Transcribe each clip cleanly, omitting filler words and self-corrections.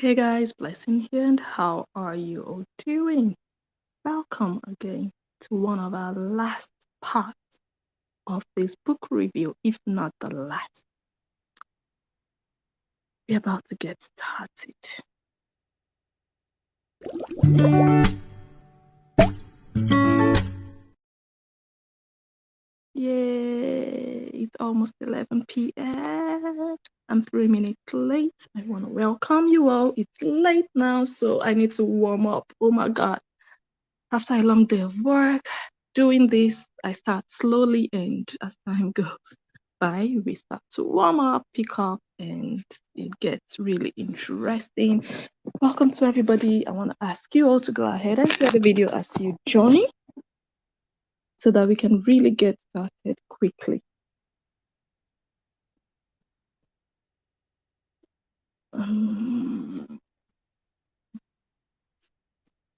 Hey guys, Blessing here, and how are you all doing? Welcome again to one of our last parts of this book review, if not the last. We're about to get started. Yay! It's almost 11 p.m. I'm 3 minutes late. I want to welcome you all. It's late now, so I need to warm up. Oh my God. After a long day of work, doing this, I start slowly, and as time goes by, we start to warm up, pick up, and it gets really interesting. Welcome to everybody. I want to ask you all to go ahead and share the video as you join so that we can really get started quickly.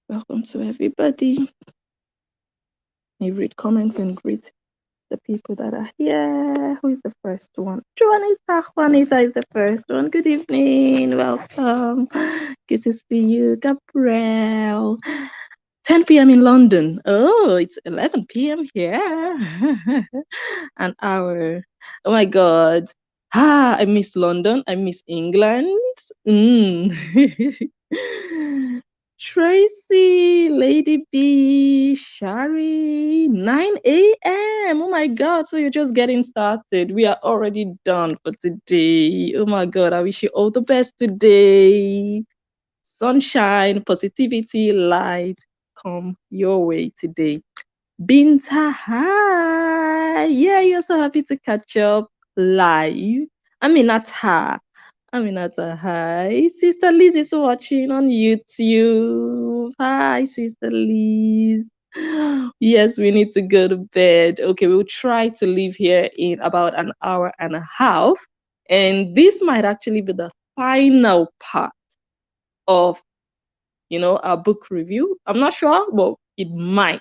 Welcome to everybody. I read comments and greet the people that are here. Who is the first one? Juanita is the first one. Good evening. Welcome. Good to see you. Gabriel. 10 p.m. in London. Oh, it's 11 p.m. here. An hour. Oh my God. I miss London. I miss England. Tracy, Lady B, Shari, 9 a.m. Oh my God. So you're just getting started. We are already done for today. Oh my God. I wish you all the best today. Sunshine, positivity, light come your way today. Binta, hi. Yeah, you're so happy to catch up live. Aminata, hi. Sister Liz is watching on YouTube. Hi, Sister Liz. Yes, we need to go to bed. Okay, we'll try to leave here in about an hour and a half. And this might actually be the final part of our book review. I'm not sure, but it might.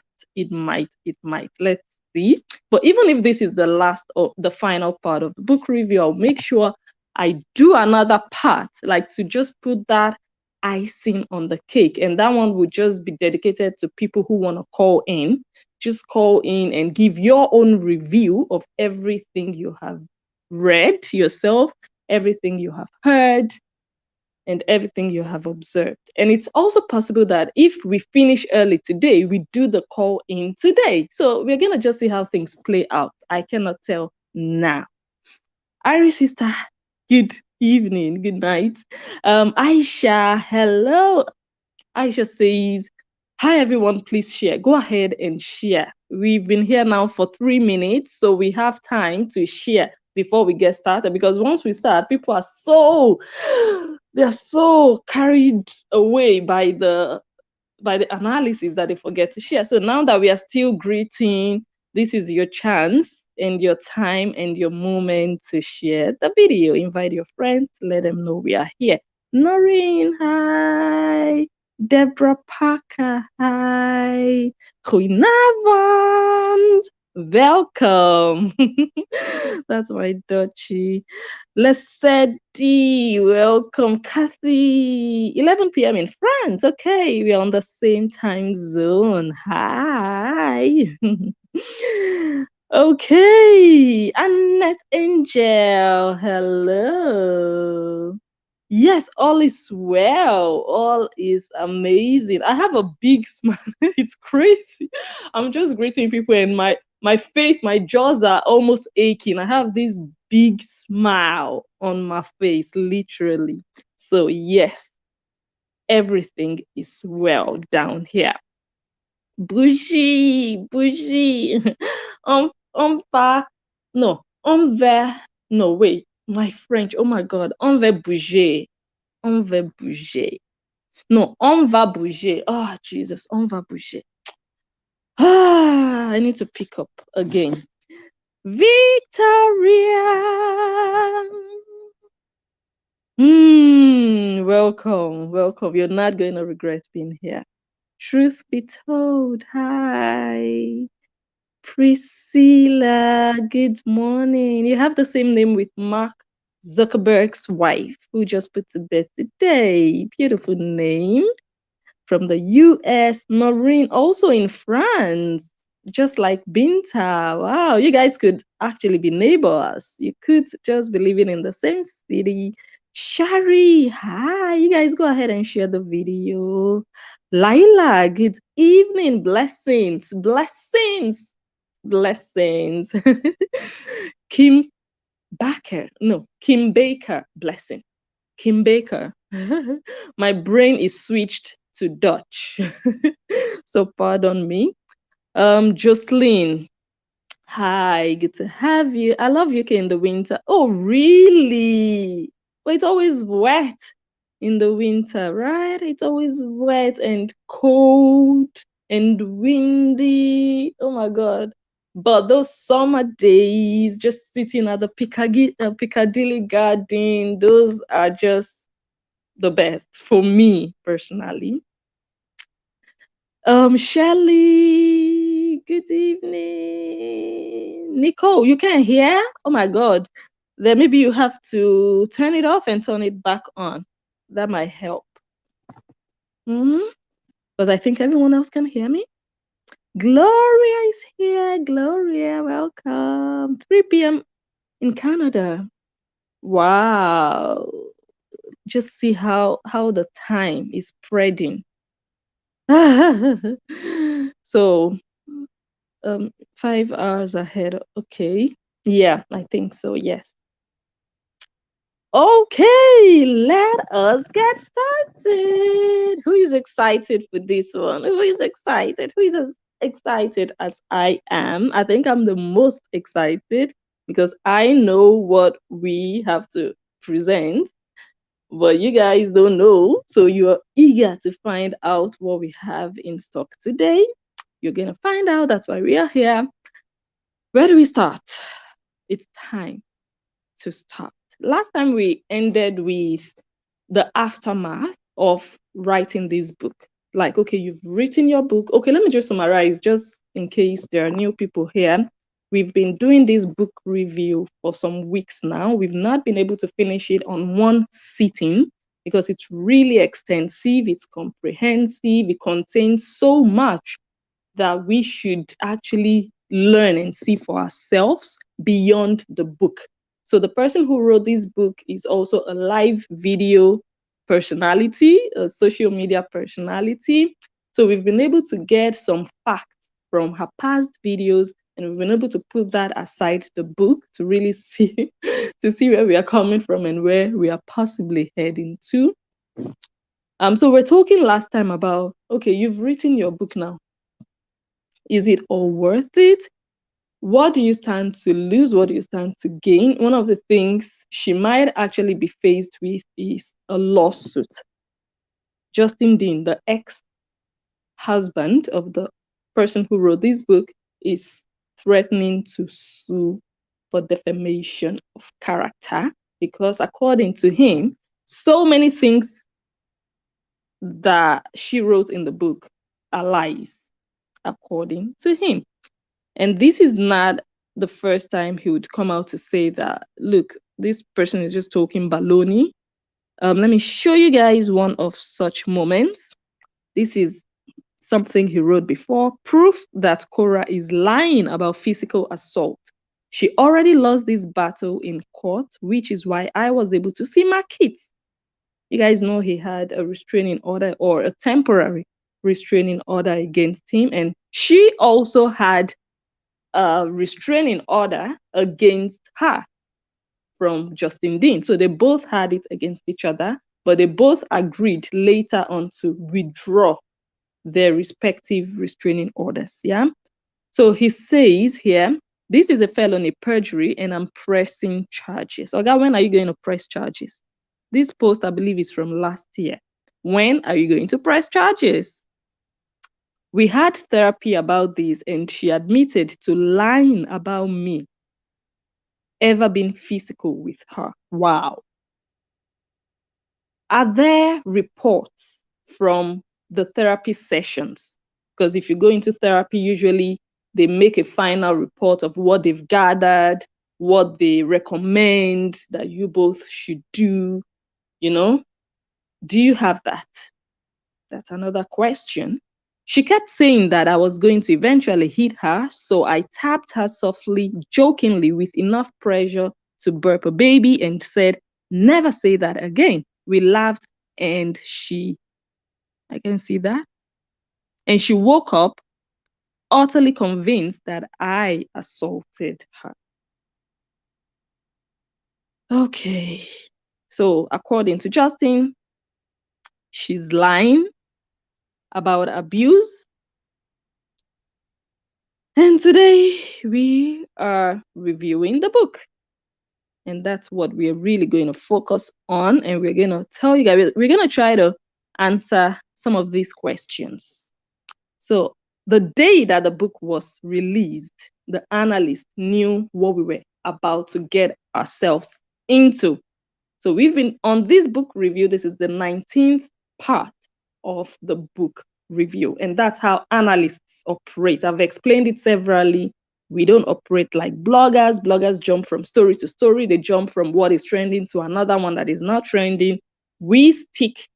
Let's see. But even if this is the last or the final part of the book review, I'll make sure I do another part, like to just put that icing on the cake. And that one would just be dedicated to people who want to call in. Just call in and give your own review of everything you have read yourself, everything you have heard, and everything you have observed. And it's also possible that if we finish early today, we do the call in today. So we're going to just see how things play out. I cannot tell now. Iris sister, good evening, good night. Aisha, hello. Aisha says, hi everyone, please share. Go ahead and share. We've been here now for 3 minutes, so we have time to share before we get started, because once we start, people are they're so carried away by the analysis that they forget to share. So now that we are still greeting, this is your chance and your time and your moment to share the video. Invite your friends, let them know we are here. Noreen, hi. Deborah Parker, hi. Goedenavond. Welcome. That's my Dutchie. Lesedi, welcome. Kathy, 11 p.m. in France. Okay, we're on the same time zone. Hi. Okay, Annette Angel, hello. Yes, all is well. All is amazing. I have a big smile. It's crazy. I'm just greeting people, and my face, my jaws are almost aching. I have this big smile on my face, literally. So yes, everything is well down here. Bougie. Va, no, on va, no, wait, my French, oh my God, on va bouger. On va bouger. No, on va bouger. Oh, Jesus, on va bouger. I need to pick up again. Victoria. Welcome. You're not going to regret being here. Truth be told, hi. Priscilla, good morning. You have the same name with Mark Zuckerberg's wife, who just put to bed today. Beautiful name. From the US, Noreen, also in France, just like Binta. Wow, you guys could actually be neighbors. You could just be living in the same city. Shari, hi. You guys go ahead and share the video. Laila, good evening. Blessings, blessings, blessings. Kim Kim Baker, blessing. Kim Baker. My brain is switched to Dutch. So pardon me. Jocelyn. Hi, good to have you. I love UK in the winter. Oh, really? Well, it's always wet in the winter, right? It's always wet and cold and windy. Oh my God. But those summer days, just sitting at the Piccadilly Garden, those are just the best for me personally. Shelly, good evening. Nicole, you can't hear? Oh my God. Then maybe you have to turn it off and turn it back on. That might help. Because I think everyone else can hear me. Gloria is here. Gloria, welcome. 3 p.m. in Canada. Wow. Just see how the time is spreading. So 5 hours ahead. Okay. Yeah, I think so. Yes. Okay, let us get started. Who is excited for this one? Who is excited? Who is as excited as I am? I think I'm the most excited because I know what we have to present, but you guys don't know. So you're eager to find out what we have in stock today. You're going to find out. That's why we are here. Where do we start? It's time to start. Last time we ended with the aftermath of writing this book. Like, okay, you've written your book. Okay, let me just summarize, just in case there are new people here. We've been doing this book review for some weeks now. We've not been able to finish it on one sitting because it's really extensive, it's comprehensive, it contains so much that we should actually learn and see for ourselves beyond the book. So the person who wrote this book is also a live video personality, a social media personality. So we've been able to get some facts from her past videos, and we've been able to put that aside the book to really see to see where we are coming from and where we are possibly heading to. So we're talking last time about, okay, you've written your book now. Is it all worth it? What do you stand to lose? What do you stand to gain? One of the things she might actually be faced with is a lawsuit. Justin Dean, the ex-husband of the person who wrote this book, is threatening to sue for defamation of character because, according to him, so many things that she wrote in the book are lies, according to him. And this is not the first time he would come out to say that, look, this person is just talking baloney. Let me show you guys one of such moments. This is something he wrote before. Proof that Cora is lying about physical assault. She already lost this battle in court, which is why I was able to see my kids. You guys know he had a restraining order or a temporary restraining order against him. And she also had a restraining order against her from Justin Dean. So they both had it against each other, but they both agreed later on to withdraw their respective restraining orders. Yeah. So he says here, this is a felony perjury and I'm pressing charges. Okay, when are you going to press charges? This post, I believe, is from last year. When are you going to press charges? We had therapy about this, and she admitted to lying about me ever been physical with her. Wow. Are there reports from the therapy sessions? Because if you go into therapy, usually they make a final report of what they've gathered, what they recommend that you both should do, you know? Do you have that? That's another question. She kept saying that I was going to eventually hit her, so I tapped her softly, jokingly, with enough pressure to burp a baby and said, "Never say that again." We laughed and I can see that. And she woke up utterly convinced that I assaulted her. Okay. So, according to Justin, she's lying about abuse. And today we are reviewing the book. And that's what we're really going to focus on. And we're going to tell you guys, we're going to try to answer some of these questions. So, the day that the book was released, the analyst knew what we were about to get ourselves into. So we've been on this book review. This is the 19th part of the book review. And that's how analysts operate. I've explained it severally. We don't operate like bloggers. Bloggers jump from story to story. They jump from what is trending to another one that is not trending. We stick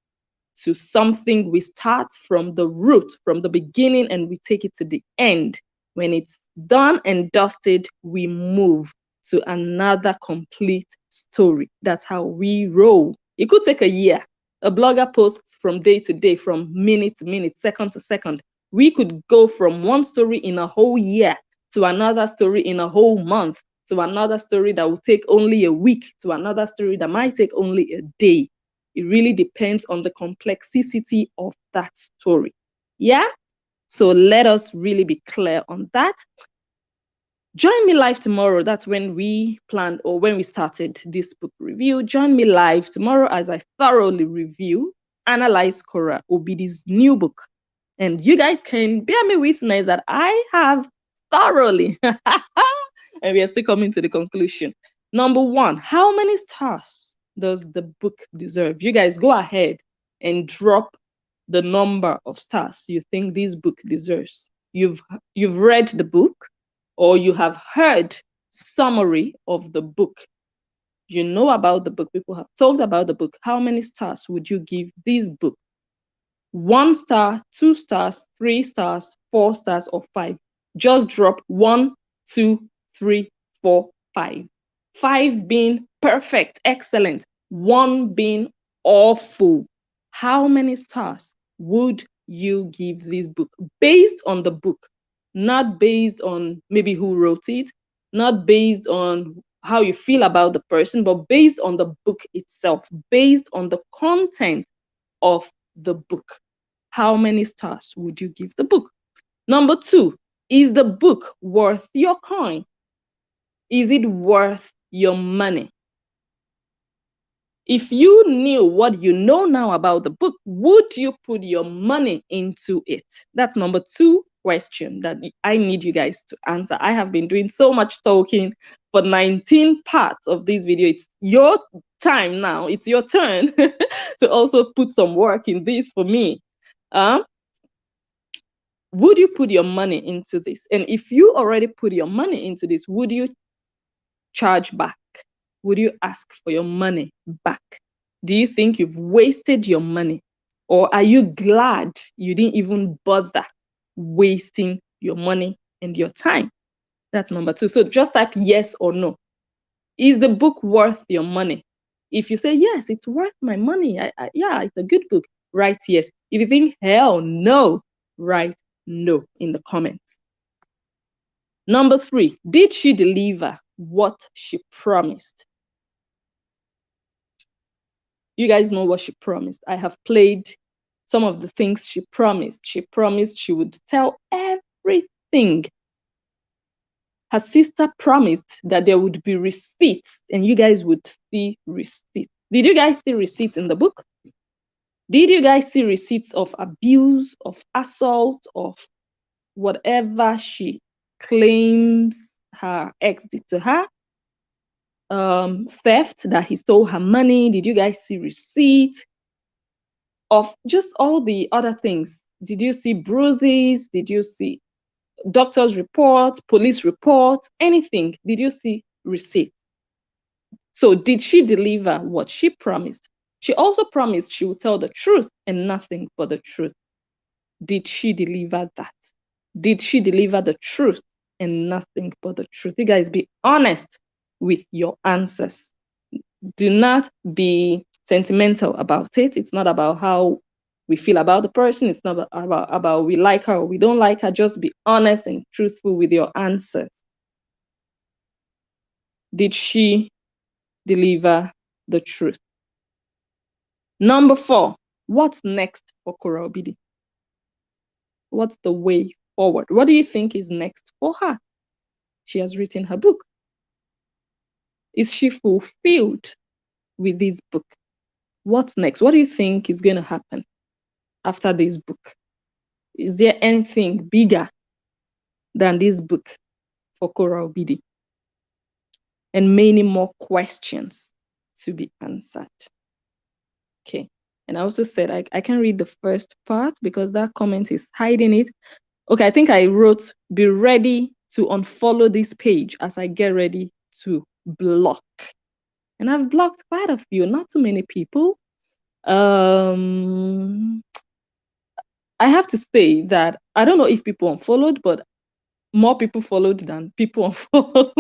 to something. We start from the root, from the beginning, and we take it to the end. When it's done and dusted, we move to another complete story. That's how we roll. It could take a year. A blogger posts from day to day, from minute to minute, second to second. We could go from one story in a whole year to another story in a whole month, to another story that will take only a week, to another story that might take only a day. It really depends on the complexity of that story. Yeah? So let us really be clear on that. Join me live tomorrow. That's when we planned, or when we started this book review. Join me live tomorrow as I thoroughly review, analyze Cora Obidi's new book. And you guys can bear me witness that I have thoroughly, and we are still coming to the conclusion. Number one, how many stars does the book deserve? You guys go ahead and drop the number of stars you think this book deserves. You've read the book, or you have heard summary of the book. You know about the book. People have talked about the book. How many stars would you give this book? 1 star, 2 stars, 3 stars, 4 stars, or 5? Just drop 1, 2, 3, 4, 5. 5 being perfect, excellent. 1 being awful. How many stars would you give this book based on the book? Not based on maybe who wrote it, not based on how you feel about the person, but based on the book itself, based on the content of the book. How many stars would you give the book? Number 2, is the book worth your coin? Is it worth your money? If you knew what you know now about the book, would you put your money into it? That's number 2 question that I need you guys to answer. I have been doing so much talking for 19 parts of this video. It's your time now. It's your turn to also put some work in this for me. Would you put your money into this? And if you already put your money into this, would you charge back? Would you ask for your money back? Do you think you've wasted your money? Or are you glad you didn't even bother wasting your money and your time? That's number 2. So just type yes or no. Is the book worth your money? If you say yes, it's worth my money. Yeah, it's a good book. Write yes. If you think hell no, write no in the comments. Number 3, did she deliver what she promised? You guys know what she promised. I have played some of the things she promised. She promised she would tell everything. Her sister promised that there would be receipts and you guys would see receipts. Did you guys see receipts in the book? Did you guys see receipts of abuse, of assault, of whatever she claims her ex did to her? Theft, that he stole her money. Did you guys see receipt of just all the other things? Did you see bruises? Did you see doctor's report, police report, anything? Did you see receipt. So did she deliver what she promised? She also promised she would tell the truth and nothing but the truth. Did she deliver that? Did she deliver the truth and nothing but the truth? You guys be honest with your answers. Do not be sentimental about it. It's not about how we feel about the person. It's not about we like her or we don't like her. Just be honest and truthful with your answers. Did she deliver the truth? Number 4, what's next for Kora Obidi? What's the way forward? What do you think is next for her? She has written her book. Is she fulfilled with this book? What's next? What do you think is going to happen after this book? Is there anything bigger than this book for Kora Obidi? And many more questions to be answered. Okay. And I also said I can read the first part because that comment is hiding it. Okay, I think I wrote, be ready to unfollow this page as I get ready to block. And I've blocked quite a few, not too many people. I have to say that I don't know if people unfollowed, but more people followed than people unfollowed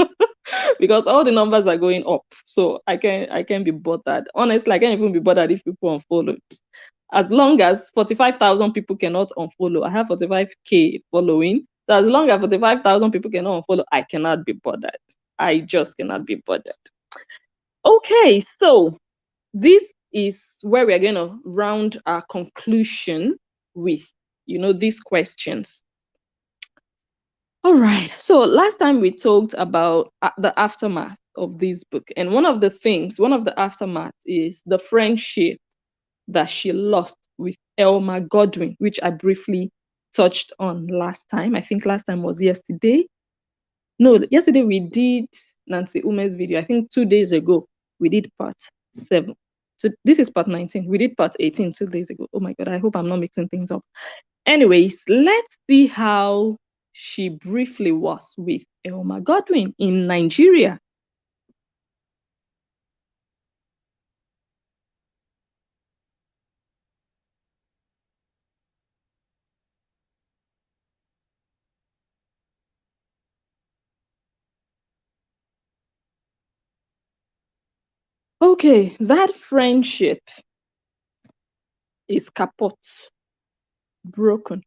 because all the numbers are going up. So I can't be bothered. Honestly, I can't even be bothered if people unfollowed. As long as 45,000 people cannot unfollow, I have 45K following. So as long as 45,000 people cannot unfollow, I cannot be bothered. I just cannot be bothered. Okay, so this is where we're going to round our conclusion with, these questions. All right. So last time we talked about the aftermath of this book. And one of the aftermath is the friendship that she lost with Elmer Godwin, which I briefly touched on last time. I think last time was yesterday. No, yesterday we did Nancy Ume's video. I think 2 days ago we did part 7. So this is part 19. We did part 18 2 days ago. Oh my God, I hope I'm not mixing things up. Anyways, let's see how she briefly was with Elmer Godwin in Nigeria. Okay, that friendship is kaput, broken.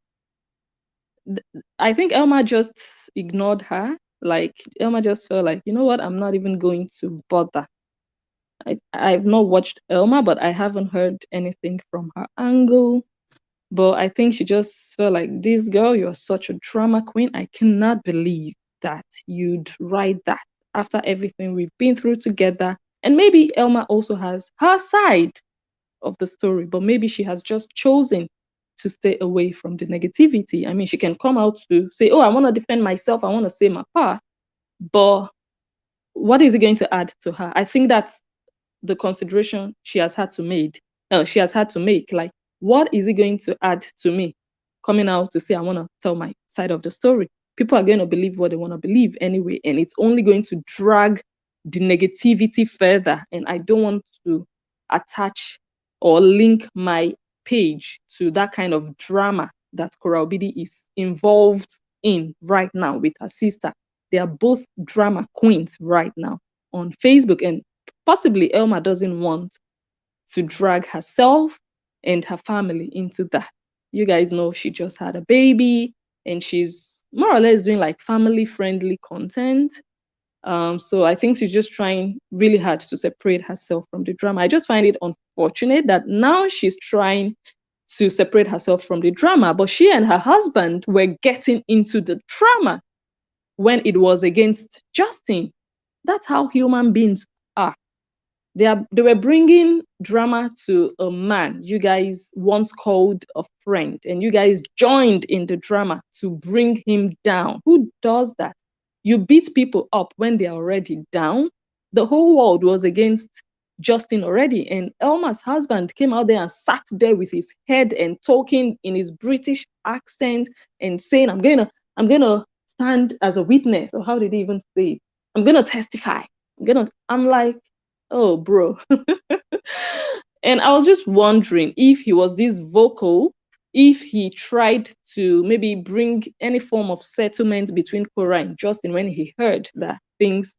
I think Elma just ignored her. Like, Elma just felt like, you know what, I'm not even going to bother. I've not watched Elma, but I haven't heard anything from her angle. But I think she just felt like, this girl, you're such a drama queen. I cannot believe that you'd write that after everything we've been through together. And maybe Elma also has her side of the story, but maybe she has just chosen to stay away from the negativity. I mean, she can come out to say, oh, I want to defend myself, I want to say my part, but what is it going to add to her? I think that's the consideration she has had to make. Like, what is it going to add to me coming out to say I want to tell my side of the story? People are going to believe what they want to believe anyway, and it's only going to drag the negativity further. And I don't want to attach or link my page to that kind of drama that Kora Obidi is involved in right now with her sister. They are both drama queens right now on Facebook, and possibly Elma doesn't want to drag herself and her family into that. You guys know she just had a baby and she's more or less doing like family friendly content. So I think she's just trying really hard to separate herself from the drama. I just find it unfortunate that now she's trying to separate herself from the drama, but she and her husband were getting into the drama when it was against Justin. That's how human beings are. They were bringing drama to a man you guys once called a friend, and you guys joined in the drama to bring him down. Who does that? You beat people up when they're already down. The whole world was against Justin already, and Elma's husband came out there and sat there with his head and talking in his British accent and saying, I'm gonna stand as a witness. Or how did he even say it? I'm gonna testify. I'm like, oh, bro. And I was just wondering if he was this vocal, if he tried to maybe bring any form of settlement between Cora and Justin when he heard that things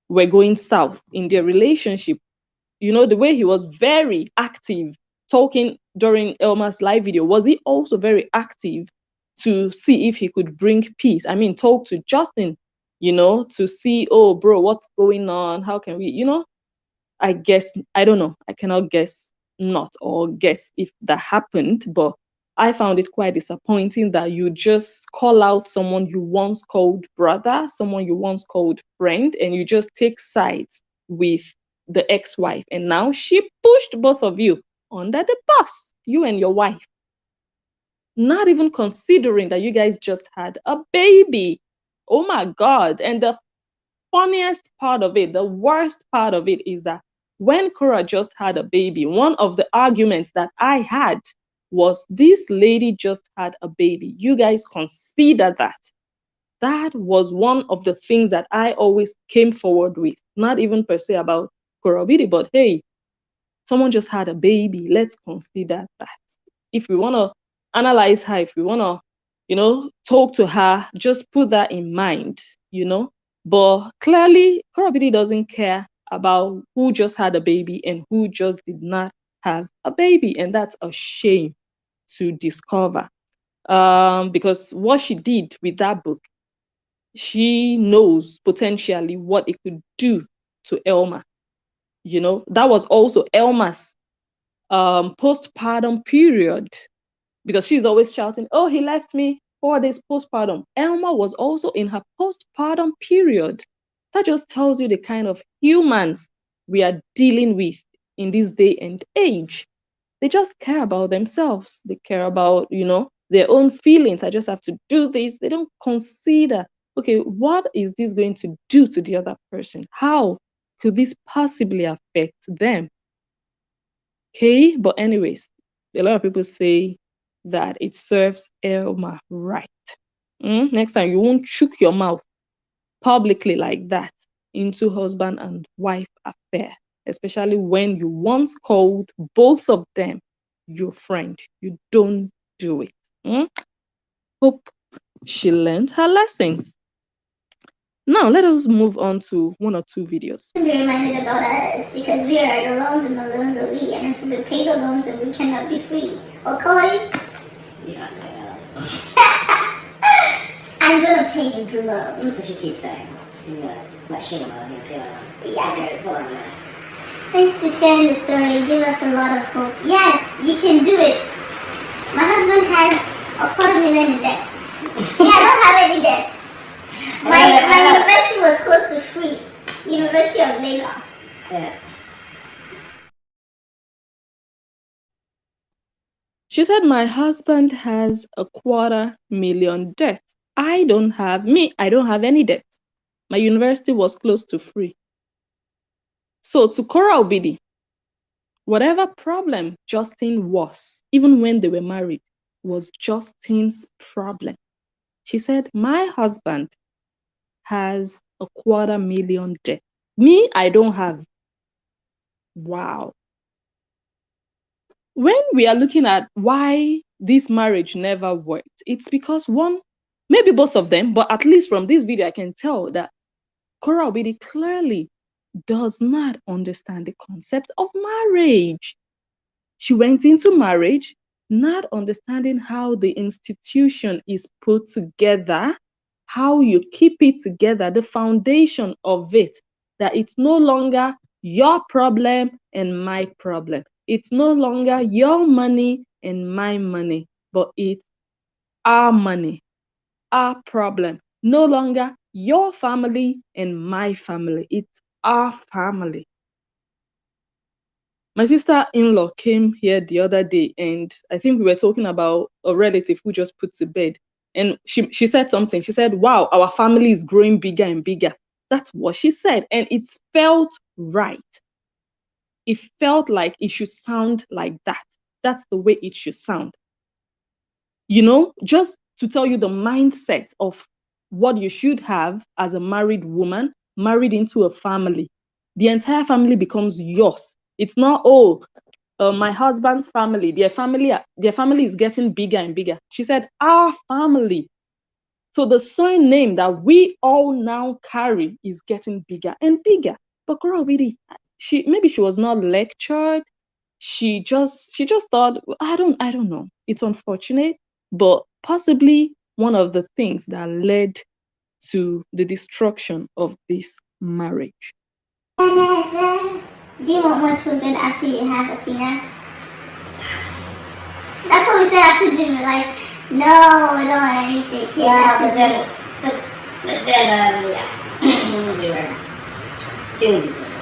were going south in their relationship. You know, the way he was very active talking during Elma's live video, was he also very active to see if he could bring peace? I mean, talk to Justin, to see, oh, bro, what's going on? How can we, I guess, I don't know. I cannot guess not or guess if that happened, but I found it quite disappointing that you just call out someone you once called brother, someone you once called friend, and you just take sides with the ex-wife. And now she pushed both of you under the bus, you and your wife, not even considering that you guys just had a baby. Oh my God. And the funniest part of it, the worst part of it is that when Cora just had a baby, one of the arguments that I had was this lady just had a baby. You guys consider that. That was one of the things that I always came forward with, not even per se about Cora Obidi, but hey, someone just had a baby. Let's consider that. If we want to analyze her, if we want to, talk to her, just put that in mind. But clearly, Korobidi doesn't care about who just had a baby and who just did not have a baby. And that's a shame to discover. Because what she did with that book, she knows potentially what it could do to Elma. That was also Elma's postpartum period, because she's always shouting, oh, he left me for this postpartum. Elma was also in her postpartum period. That just tells you the kind of humans we are dealing with in this day and age. They just care about themselves. They care about, their own feelings. I just have to do this. They don't consider, okay, what is this going to do to the other person? How could this possibly affect them? Okay, but anyways, a lot of people say that it serves Elma right. Next time, you won't chook your mouth publicly like that into husband and wife affair, especially when you once called both of them your friend. You don't do it. Hope she learned her lessons. Now, let us move on to one or two videos. Be reminded about us because we are the loans and the loans are we, and until we pay the loans, then we cannot be free. Okay? Yeah, I'm gonna pay him through loans. That's what she keeps saying. Yeah. Thanks for sharing the story. Give us a lot of hope. Yes, you can do it. My husband has $250,000 in debts. Yeah, I don't have any debts. My university was close to free. University of Lelystad. Yeah. She said, my husband has $250,000 debt. I don't have any debt. My university was close to free. So to Cora Obidi, whatever problem Justin was, even when they were married, was Justin's problem. She said, my husband has $250,000 debt. Me, I don't have. Wow. When we are looking at why this marriage never worked, it's because one, maybe both of them, but at least from this video, I can tell that Cora Obidi clearly does not understand the concept of marriage. She went into marriage not understanding how the institution is put together, how you keep it together, the foundation of it, that it's no longer your problem and my problem. It's no longer your money and my money, but it's our money, our problem. No longer your family and my family. It's our family. My sister-in-law came here the other day, and I think we were talking about a relative who just put to bed. And she said something. She said, wow, our family is growing bigger and bigger. That's what she said. And it felt right. It felt like it should sound like that. That's the way it should sound. Just to tell you the mindset of what you should have as a married woman, married into a family, the entire family becomes yours. It's not, my husband's family, their family is getting bigger and bigger. She said, our family. So the surname that we all now carry is getting bigger and bigger. But girl, really, she was not lectured. She just thought, I don't know. It's unfortunate, but possibly one of the things that led to the destruction of this marriage. Do you want more children after you have Athena? That's what we said after June. We're like, no, we don't want anything. Kids after June. But then, we were June's a sister.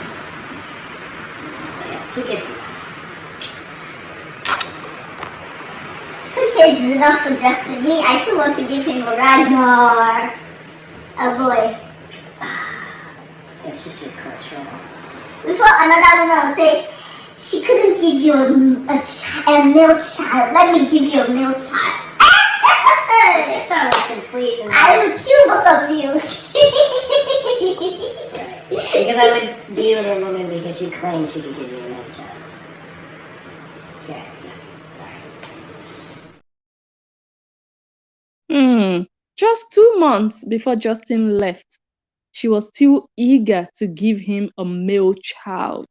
Yeah, 2 kids. 2 kids is enough for Justin. Me, I still want to give him a Ragnar. A boy. It's just your culture. Before another woman will say, she couldn't give you a male child. Let me give you a male child. I thought it was complete. I would kill both of you. Right. Because I would be with a woman because she claimed she could give me another child. Okay. Sorry. Just 2 months before Justin left, she was still eager to give him a male child.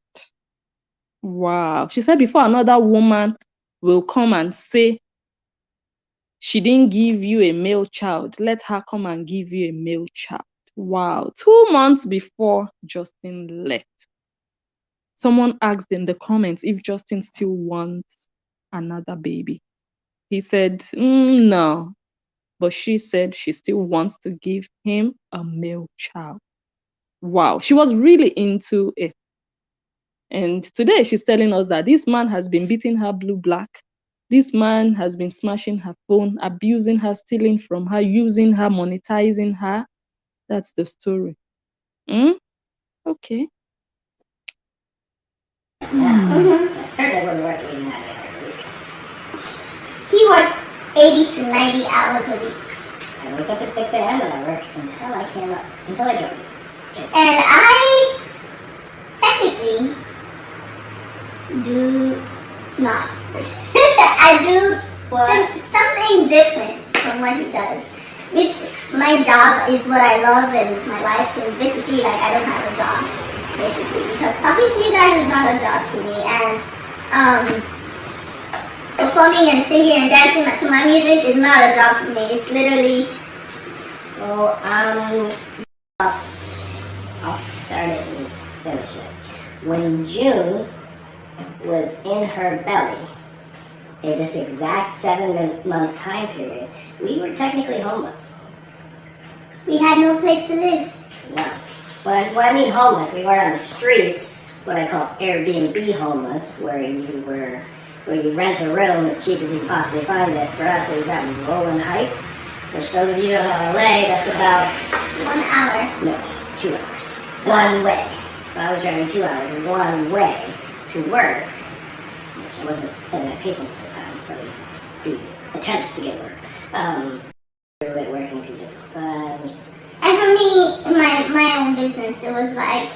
Wow. She said before another woman will come and say she didn't give you a male child, let her come and give you a male child. Wow. 2 months before Justin left. Someone asked in the comments if Justin still wants another baby. He said, no. But she said she still wants to give him a male child. Wow. She was really into it. And today she's telling us that this man has been beating her blue black. This man has been smashing her phone, abusing her, stealing from her, using her, monetizing her. That's the story. Okay. Yeah. I certainly wouldn't work 80 hours a week. He works 80 to 90 hours a week. I wake up at 6 a.m. and I work until I join. And I technically do not. I do something different from what he does. Which my job is what I love and it's my life. So basically, like, I don't have a job, basically, because talking to you guys is not a job to me. And performing and singing and dancing to my music is not a job for me. It's literally. So I'll start it and finish it. When June was in her belly, in this exact 7-month time period, we were technically homeless. We had no place to live. No. When I mean homeless, we weren't on the streets, what I call Airbnb homeless, where you rent a room as cheap as you can possibly find it. For us, it was out in Roland Heights, which those of you who don't know LA, that's about 1 hour. No, it's 2 hours. It's one way. So I was driving 2 hours one way to work, which I wasn't a patient at the time, so it was the attempt to get work. Working 2 different times. And for me, my own business, it was like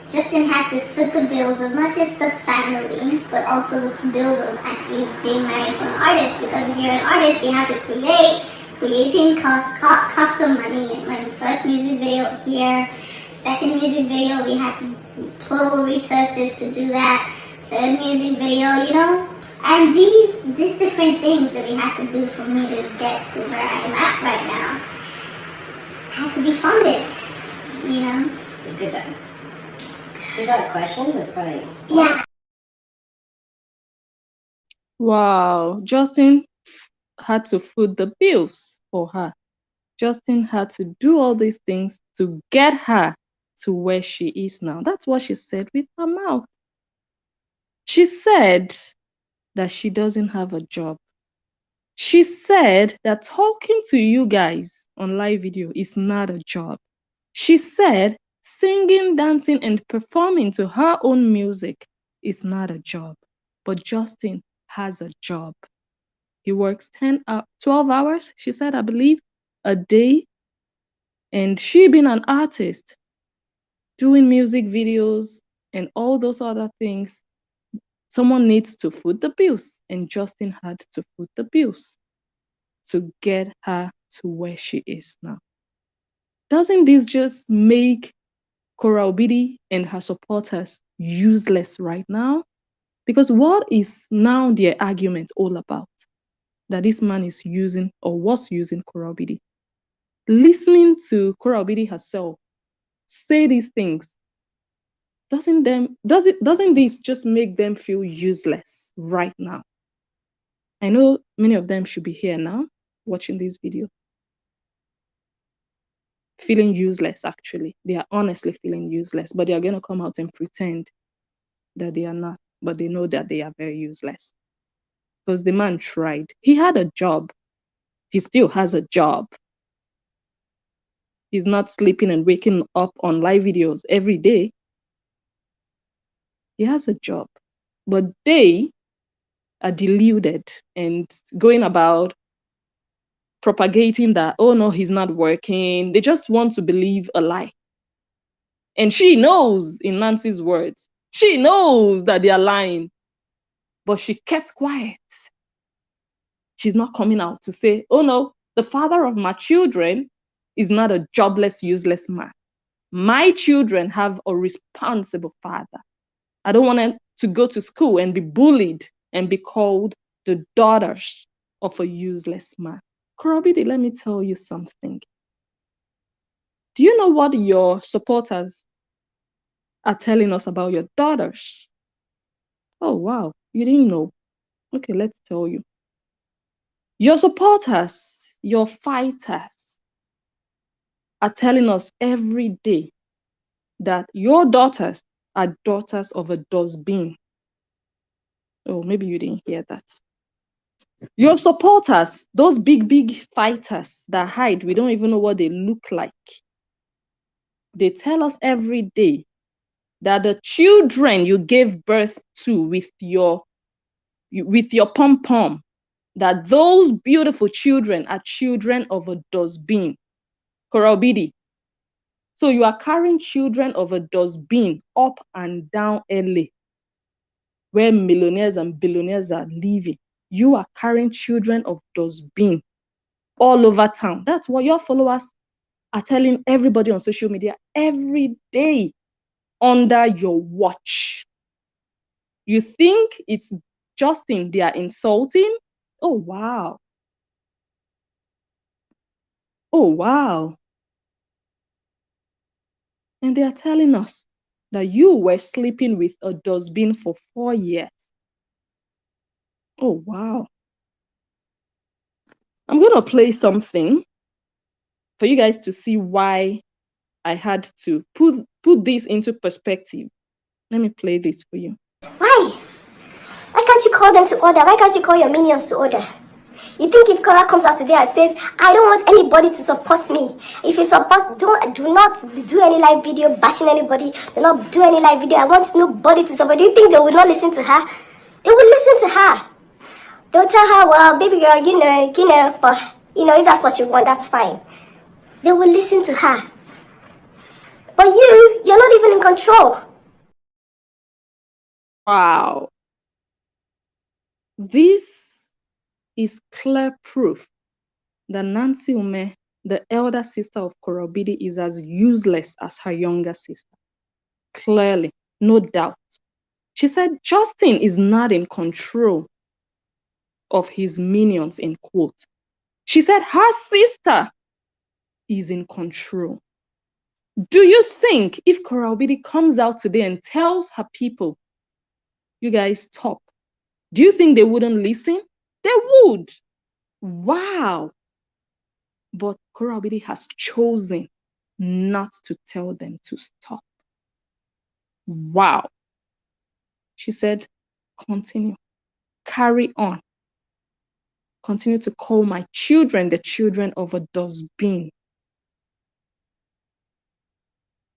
Justin had to foot the bills of not just the family, but also the bills of actually being married to an artist. Because if you're an artist, you have to create. Creating costs some money. My first music video here, second music video, we had to pull resources to do that. Third music video, you know? And these different things that we had to do for me to get to where I'm at right now had to be funded, you know? It's good times. You got questions? It's funny. Yeah. Wow. Justin had to foot the bills for her. Justin had to do all these things to get her to where she is now. That's what she said with her mouth. She said that she doesn't have a job. She said that talking to you guys on live video is not a job. She said singing, dancing, and performing to her own music is not a job. But Justin has a job. He works 12 hours, she said, I believe, a day. And she being an artist, doing music videos and all those other things. Someone needs to foot the bills, and Justin had to foot the bills to get her to where she is now. Doesn't this just make Cora Obidi and her supporters useless right now? Because what is now their argument all about? That this man is using or was using Cora Obidi. Listening to Cora Obidi herself say these things, doesn't this just make them feel useless right now? I know many of them should be here now watching this video, feeling useless. Actually, they are honestly feeling useless, but they are going to come out and pretend that they are not, but they know that they are very useless. Because the man tried. He had a job. He still has a job. He's not sleeping and waking up on live videos every day. He has a job. But they are deluded and going about propagating that, oh no, he's not working. They just want to believe a lie. And she knows, in Nancy's words, she knows that they are lying. But she kept quiet. She's not coming out to say, oh no, the father of my children is not a jobless, useless man. My children have a responsible father. I don't want them to go to school and be bullied and be called the daughters of a useless man. Korobidi, let me tell you something. Do you know what your supporters are telling us about your daughters? Oh, wow. You didn't know. Okay, let's tell you. Your supporters, your fighters are telling us every day that your daughters are daughters of a dustbin. Oh, maybe you didn't hear that. Your supporters, those big fighters that hide, we don't even know what they look like. They tell us every day that the children you gave birth to with your pom-pom, that those beautiful children are children of a dustbin. Korobidi. So you are carrying children of a dustbin up and down LA, where millionaires and billionaires are living. You are carrying children of dustbin all over town. That's what your followers are telling everybody on social media every day under your watch. You think it's Justin they are insulting? Oh, wow. Oh, wow. And they are telling us that you were sleeping with a dustbin for 4 years. Oh, wow. I'm going to play something for you guys to see why I had to put this into perspective. Let me play this for you. Why? Why can't you call them to order? Why can't you call your minions to order? You think if Cora comes out today and says, I don't want anybody to support me. If you support, do not do any live video bashing anybody. Do not do any live video. I want nobody to support. Do you think they will not listen to her? They will listen to her. They'll tell her, well, baby girl, but, if that's what you want, that's fine. They will listen to her. But you're not even in control. Wow. This is clear proof that Nancy Ume, the elder sister of Korobidi, is as useless as her younger sister. Clearly, no doubt. She said Justin is not in control of his minions, in quote. She said her sister is in control. Do you think if Korobidi comes out today and tells her people, you guys stop, do you think they wouldn't listen? They would. Wow. But Korobidi has chosen not to tell them to stop. Wow. She said, continue, carry on. Continue to call my children the children of a dustbin.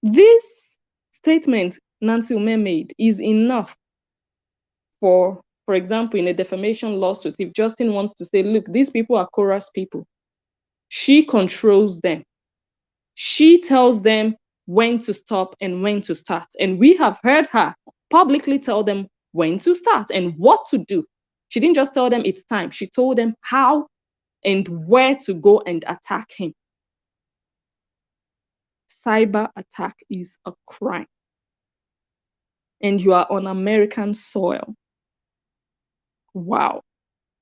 This statement Nancy Ume made is enough for example, in a defamation lawsuit, if Justin wants to say, look, these people are Cora's people. She controls them. She tells them when to stop and when to start. And we have heard her publicly tell them when to start and what to do. She didn't just tell them it's time, she told them how and where to go and attack him. Cyber attack is a crime. And you are on American soil. Wow.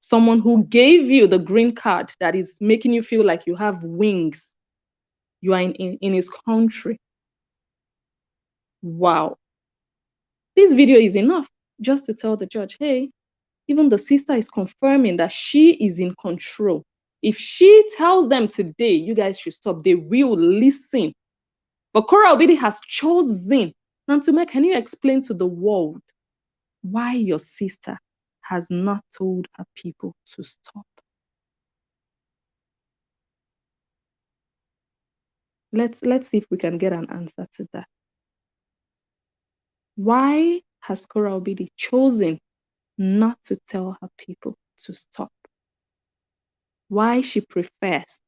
Someone who gave you the green card that is making you feel like you have wings. You are in his country. Wow. This video is enough just to tell the judge, hey, even the sister is confirming that she is in control. If she tells them today, you guys should stop, they will listen. But Cora Obidi has chosen. Nantume, can you explain to the world why your sister has not told her people to stop? Let's see if we can get an answer to that. Why has Cora Obidi chosen not to tell her people to stop? Why she prefers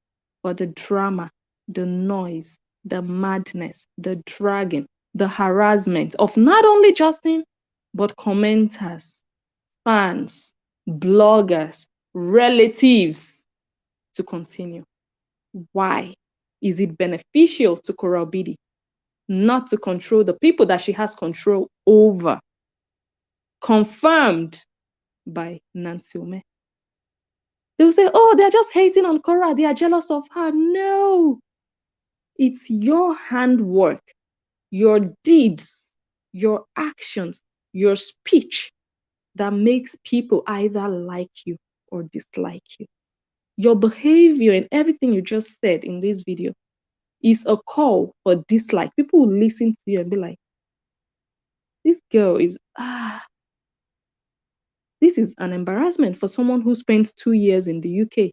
for the drama, the noise, the madness, the dragging, the harassment of not only Justin, but commenters, fans, bloggers, relatives to continue. Why is it beneficial to Cora Obidi not to control the people that she has control over? Confirmed by Nancy Ome. They will say, oh, they're just hating on Cora, they are jealous of her. No, it's your handwork, your deeds, your actions, your speech that makes people either like you or dislike you. Your behavior and everything you just said in this video is a call for dislike. People will listen to you and be like, this girl is, this is an embarrassment for someone who spent 2 years in the UK.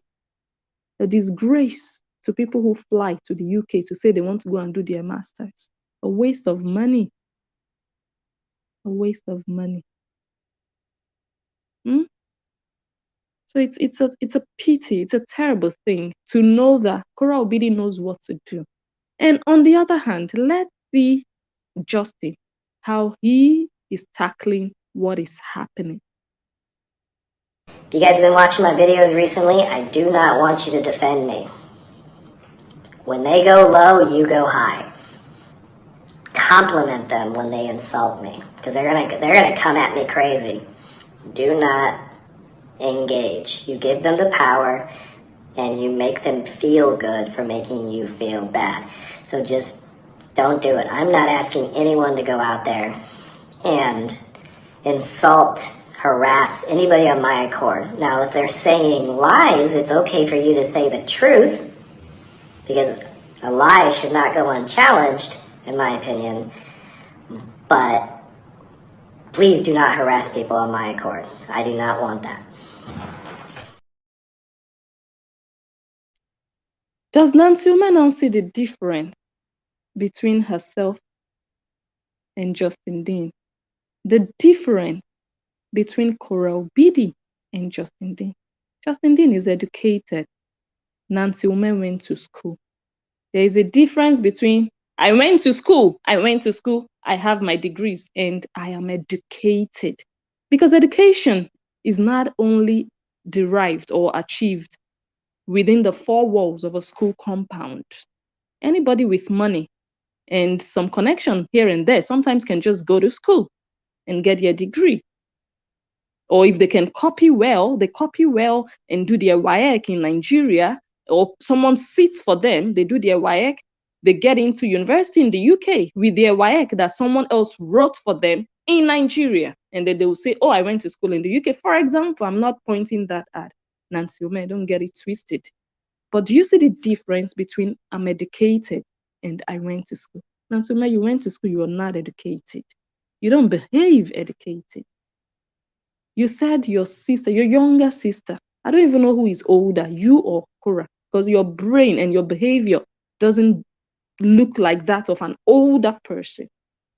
A disgrace to people who fly to the UK to say they want to go and do their masters. A waste of money. A waste of money. So it's a pity, it's a terrible thing to know that Cora Obidi knows what to do. And on the other hand, let's see Justin, how he is tackling what is happening. If you guys have been watching my videos recently, I do not want you to defend me. When they go low, you go high. Compliment them when they insult me, because they're gonna come at me crazy. Do not engage. You give them the power, and you make them feel good for making you feel bad. So just don't do it. I'm not asking anyone to go out there and insult, harass anybody on my accord. Now, if they're saying lies, it's okay for you to say the truth, because a lie should not go unchallenged, in my opinion. But please do not harass people on my accord. I do not want that. Does Nancy Ome now see the difference between herself and Justin Dean? The difference between Cora Obidi and Justin Dean. Justin Dean is educated. Nancy Ome went to school. There is a difference between I went to school, I have my degrees, and I am educated. Because education is not only derived or achieved within the four walls of a school compound. Anybody with money and some connection here and there sometimes can just go to school and get their degree. Or if they can copy well, they copy well and do their WAEC in Nigeria, or someone sits for them, they do their WAEC, they get into university in the UK with their WAEC that someone else wrote for them in Nigeria. And then they will say, oh, I went to school in the UK. For example, I'm not pointing that at Nancy Ome, don't get it twisted. But do you see the difference between I'm educated and I went to school? Nancy Ome, you went to school, you are not educated. You don't behave educated. You said your sister, your younger sister, I don't even know who is older, you or Cora, because your brain and your behavior doesn't look like that of an older person.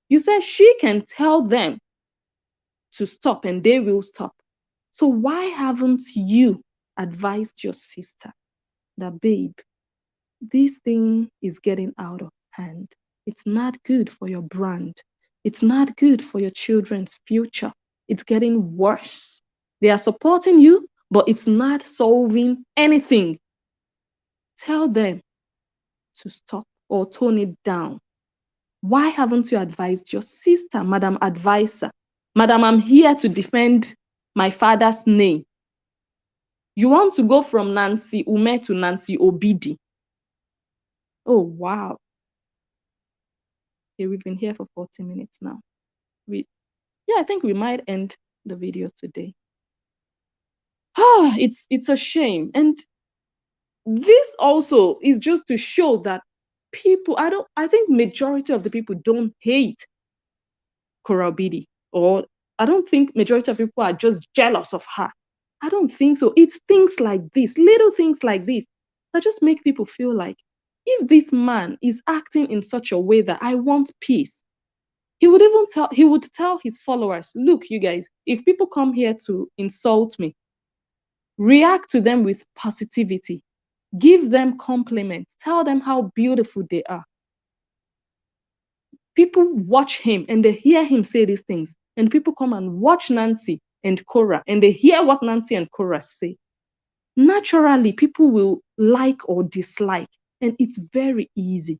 You said she can tell them to stop and they will stop. So why haven't you advised your sister that, babe, this thing is getting out of hand? It's not good for your brand. It's not good for your children's future. It's getting worse. They are supporting you, but it's not solving anything. Tell them to stop or tone it down. Why haven't you advised your sister, Madam Advisor? Madam, I'm here to defend my father's name. You want to go from Nancy Ume to Nancy Obidi. Oh, wow. Okay, we've been here for 40 minutes now. I think we might end the video today. It's a shame. And this also is just to show that people, I think majority of the people don't hate Korobidi, or I don't think majority of people are just jealous of her. I don't think so. It's things like this, little things like this, that just make people feel like if this man is acting in such a way that I want peace, he would tell his followers, look, you guys, if people come here to insult me, react to them with positivity, give them compliments, tell them how beautiful they are. People watch him and they hear him say these things, and people come and watch Nancy and Cora and they hear what Nancy and Cora say. Naturally, people will like or dislike, and it's very easy.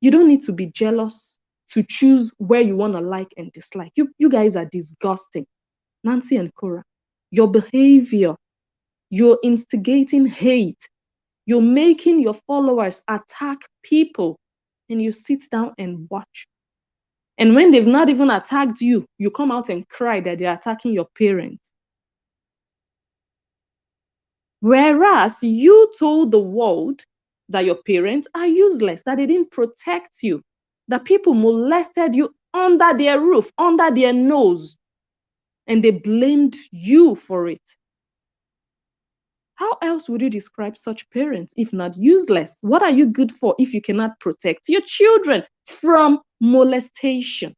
You don't need to be jealous to choose where you want to like and dislike. You guys are disgusting. Nancy and Cora, your behavior, you're instigating hate. You're making your followers attack people, and you sit down and watch. And when they've not even attacked you, you come out and cry that they're attacking your parents. Whereas you told the world that your parents are useless, that they didn't protect you, that people molested you under their roof, under their nose, and they blamed you for it. How else would you describe such parents if not useless? What are you good for if you cannot protect your children from molestation,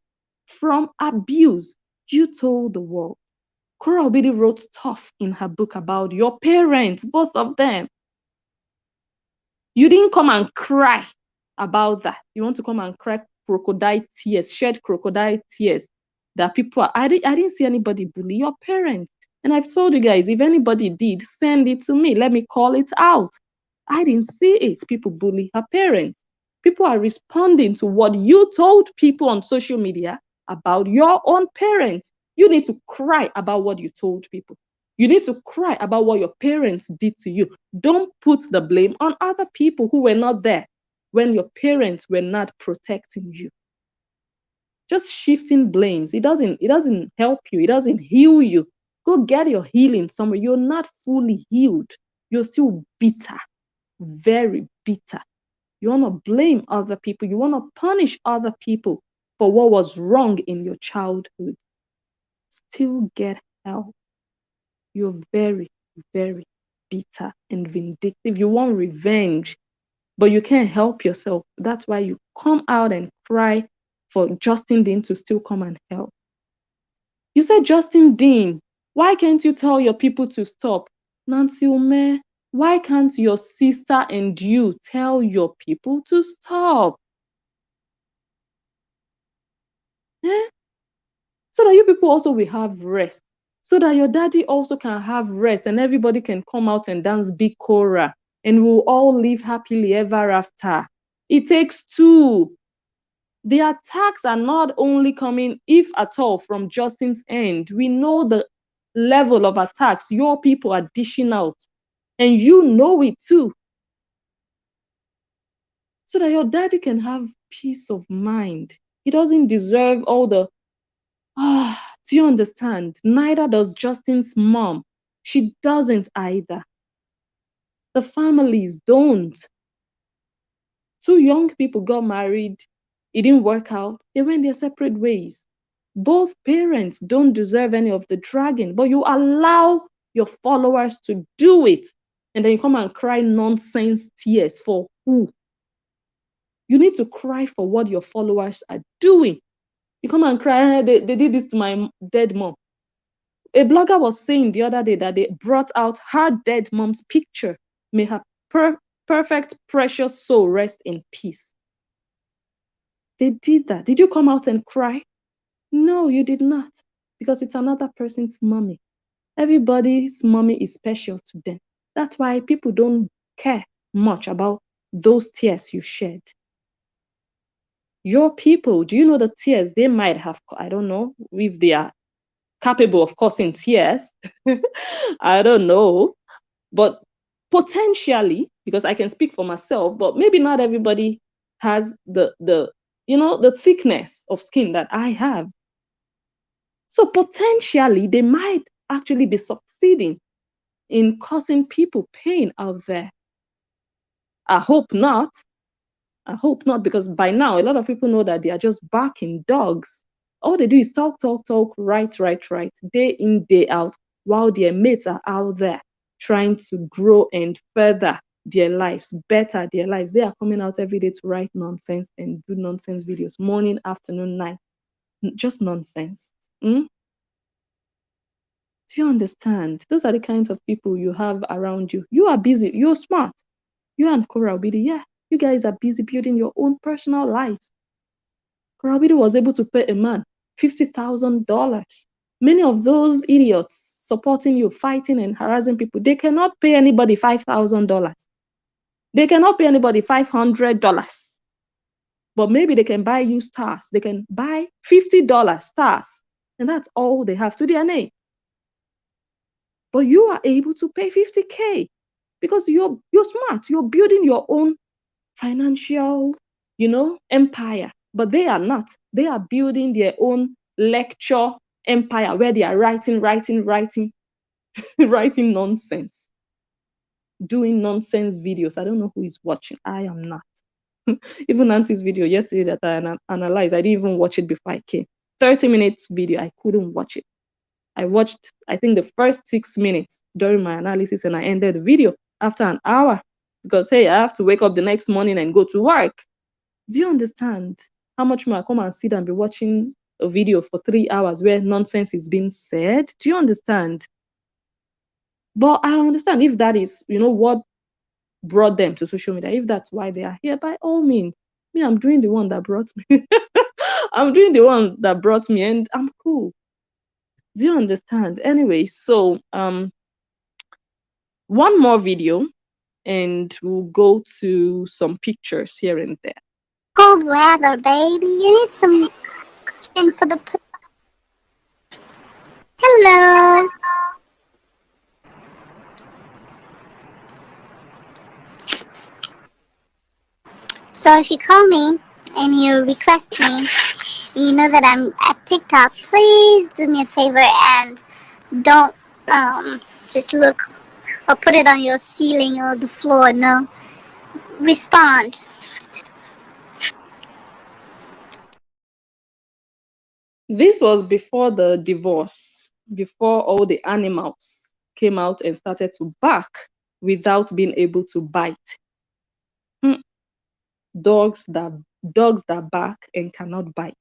from abuse? You told the world. Cora Obidi wrote tough in her book about your parents, both of them. You didn't come and cry about that. You want to come and cry crocodile tears, shed crocodile tears that people are. I didn't see anybody bully your parents. And I've told you guys, if anybody did, send it to me. Let me call it out. I didn't see it. People bully her parents. People are responding to what you told people on social media about your own parents. You need to cry about what you told people. You need to cry about what your parents did to you. Don't put the blame on other people who were not there when your parents were not protecting you. Just shifting blames, it doesn't help you. It doesn't heal you. Go get your healing somewhere. You're not fully healed. You're still bitter, very bitter. You want to blame other people. You want to punish other people for what was wrong in your childhood. Still get help. You're very, very bitter and vindictive. You want revenge, but you can't help yourself. That's why you come out and cry for Justin Dean to still come and help. You said, Justin Dean, why can't you tell your people to stop? Nancy Ume, why can't your sister and you tell your people to stop? Eh? So that you people also will have rest. So that your daddy also can have rest and everybody can come out and dance Big Cora and we'll all live happily ever after. It takes two. The attacks are not only coming, if at all, from Justin's end. We know the level of attacks your people are dishing out, and you know it too. So that your daddy can have peace of mind. He doesn't deserve all the, do you understand? Neither does Justin's mom. She doesn't either. The families don't. Two young people got married. It didn't work out. They went their separate ways. Both parents don't deserve any of the dragging, but you allow your followers to do it. And then you come and cry nonsense tears for who? You need to cry for what your followers are doing. You come and cry, they did this to my dead mom. A blogger was saying the other day that they brought out her dead mom's picture. May her perfect, precious soul rest in peace. They did that. Did you come out and cry? No, you did not, because it's another person's mommy. Everybody's mommy is special to them. That's why people don't care much about those tears you shed. Your people, do you know the tears they might have? I don't know if they are capable of causing tears. I don't know. But potentially, because I can speak for myself, but maybe not everybody has the thickness of skin that I have. So potentially they might actually be succeeding in causing people pain out there. I hope not. I hope not, because by now a lot of people know that they are just barking dogs. All they do is talk, talk, talk, right, day in, day out, while their mates are out there trying to grow and further their lives, better their lives. They are coming out every day to write nonsense and do nonsense videos, morning, afternoon, night, just nonsense. Mm? Do you understand? Those are the kinds of people you have around you. You are busy, you're smart. You and Kora Obidi, yeah, you guys are busy building your own personal lives. Kora Obidi was able to pay a man $50,000. Many of those idiots supporting you, fighting and harassing people, they cannot pay anybody $5,000. They cannot pay anybody $500. But maybe they can buy you stars. They can buy $50 stars. And that's all they have to their name. But you are able to pay 50K because you're smart. You're building your own financial, empire. But they are not. They are building their own lecture empire where they are writing writing nonsense, doing nonsense videos. I don't know who is watching. I am not. Even Nancy's video yesterday that I analyzed, I didn't even watch it before I came. 30 minutes video, I couldn't watch it. I watched, I think, the first 6 minutes during my analysis, and I ended the video after an hour because, hey, I have to wake up the next morning and go to work. Do you understand how much more I come and sit and be watching a video for 3 hours where nonsense is being said? Do you understand? But I understand if that is, what brought them to social media. If that's why they are here, by all means. Me, I'm doing the one that brought me. I'm doing the one that brought me, and I'm cool. Do you understand? Anyway, so one more video, and we'll go to some pictures here and there. Cold weather, baby. You need some cushion for the. Hello. So if you call me and you request me, and you know that I'm at TikTok, please do me a favor and don't just look or put it on your ceiling or the floor. No, respond. This was before the divorce, before all the animals came out and started to bark without being able to bite. Dogs that bark and cannot bite.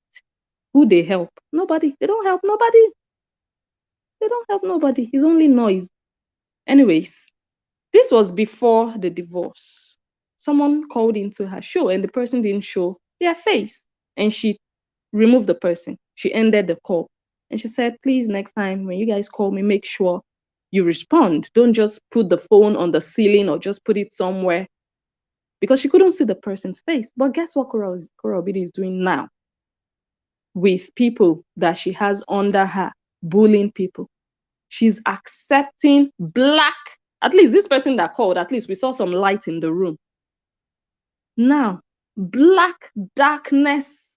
Who they help? Nobody. They don't help nobody. They don't help nobody. It's only noise. Anyways, this was before the divorce. Someone called into her show and the person didn't show their face. And she removed the person. She ended the call. And she said, please, next time when you guys call me, make sure you respond. Don't just put the phone on the ceiling or just put it somewhere. Because she couldn't see the person's face. But guess what Kora Obidi is doing now? With people that she has under her, bullying people. She's accepting black. At least this person that called, at least we saw some light in the room. Now, black darkness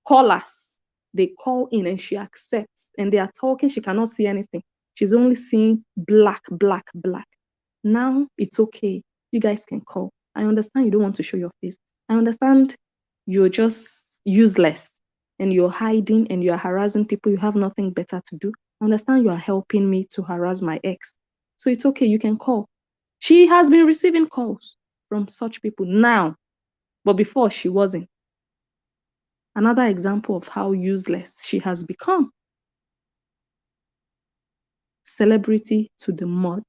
callers, they call in and she accepts, and they are talking. She cannot see anything. She's only seeing black. Now it's okay. You guys can call. I understand you don't want to show your face. I understand you're just useless and you're hiding and you're harassing people. You have nothing better to do. I understand you are helping me to harass my ex. So it's okay. You can call. She has been receiving calls from such people now, but before she wasn't. Another example of how useless she has become. Celebrity to the mud.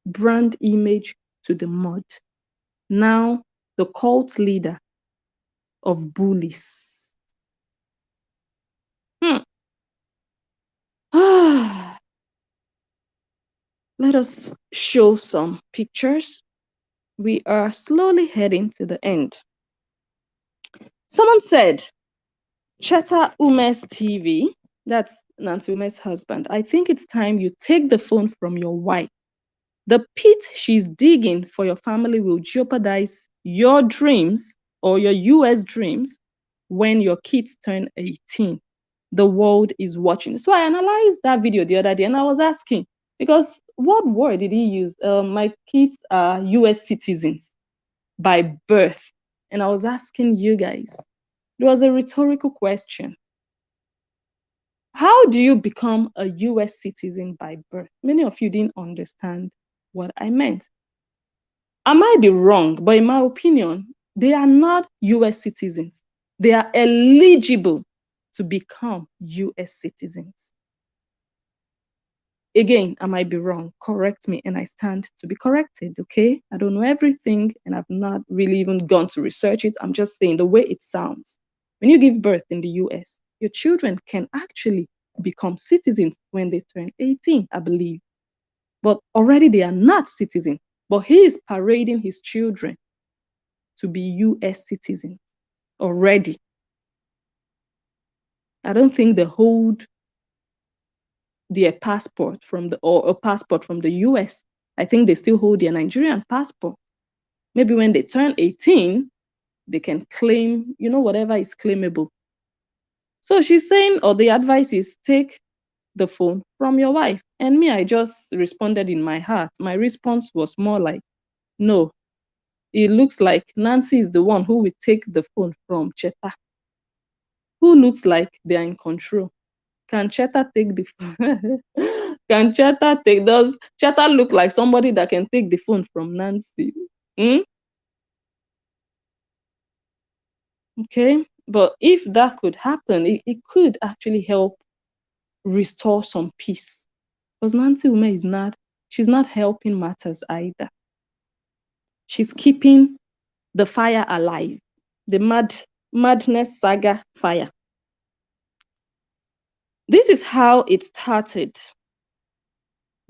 Brand image to the mud. Now the cult leader of bullies. Let us show some pictures. We are slowly heading to the end. Someone said, Cheta Ume's TV, that's Nancy Ume's husband, I think it's time you take the phone from your wife. The pit she's digging for your family will jeopardize your dreams or your US dreams when your kids turn 18. The world is watching. So I analyzed that video the other day and I was asking, because what word did he use? My kids are US citizens by birth. And I was asking you guys, it was a rhetorical question. How do you become a US citizen by birth? Many of you didn't understand what I meant. I might be wrong, but in my opinion, they are not US citizens. They are eligible to become US citizens. Again, I might be wrong. Correct me, and I stand to be corrected, okay? I don't know everything, and I've not really even gone to research it. I'm just saying the way it sounds. When you give birth in the US, your children can actually become citizens when they turn 18, I believe. But already they are not citizens. But he is parading his children to be US citizens already. I don't think they hold their passport from or a passport from the US. I think they still hold their Nigerian passport. Maybe when they turn 18, they can claim, whatever is claimable. So she's saying, or the advice is take the phone from your wife. And me, I just responded in my heart. My response was more like, no, it looks like Nancy is the one who will take the phone from Cheta, who looks like they are in control. Can Cheta take the phone? Can Cheta take? Does Cheta look like somebody that can take the phone from Nancy? Okay, but if that could happen, it could actually help restore some peace. Because Nancy Ume she's not helping matters either. She's keeping the fire alive, the madness saga fire. This is how it started.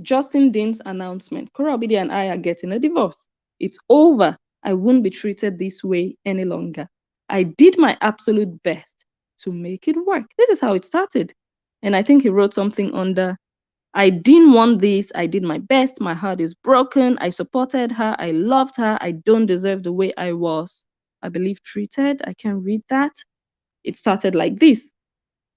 Justin Dean's announcement. Kora Obidi and I are getting a divorce. It's over. I won't be treated this way any longer. I did my absolute best to make it work. This is how it started. And I think he wrote something under, I didn't want this. I did my best. My heart is broken. I supported her. I loved her. I don't deserve the way I was, I believe, treated. I can read that. It started like this.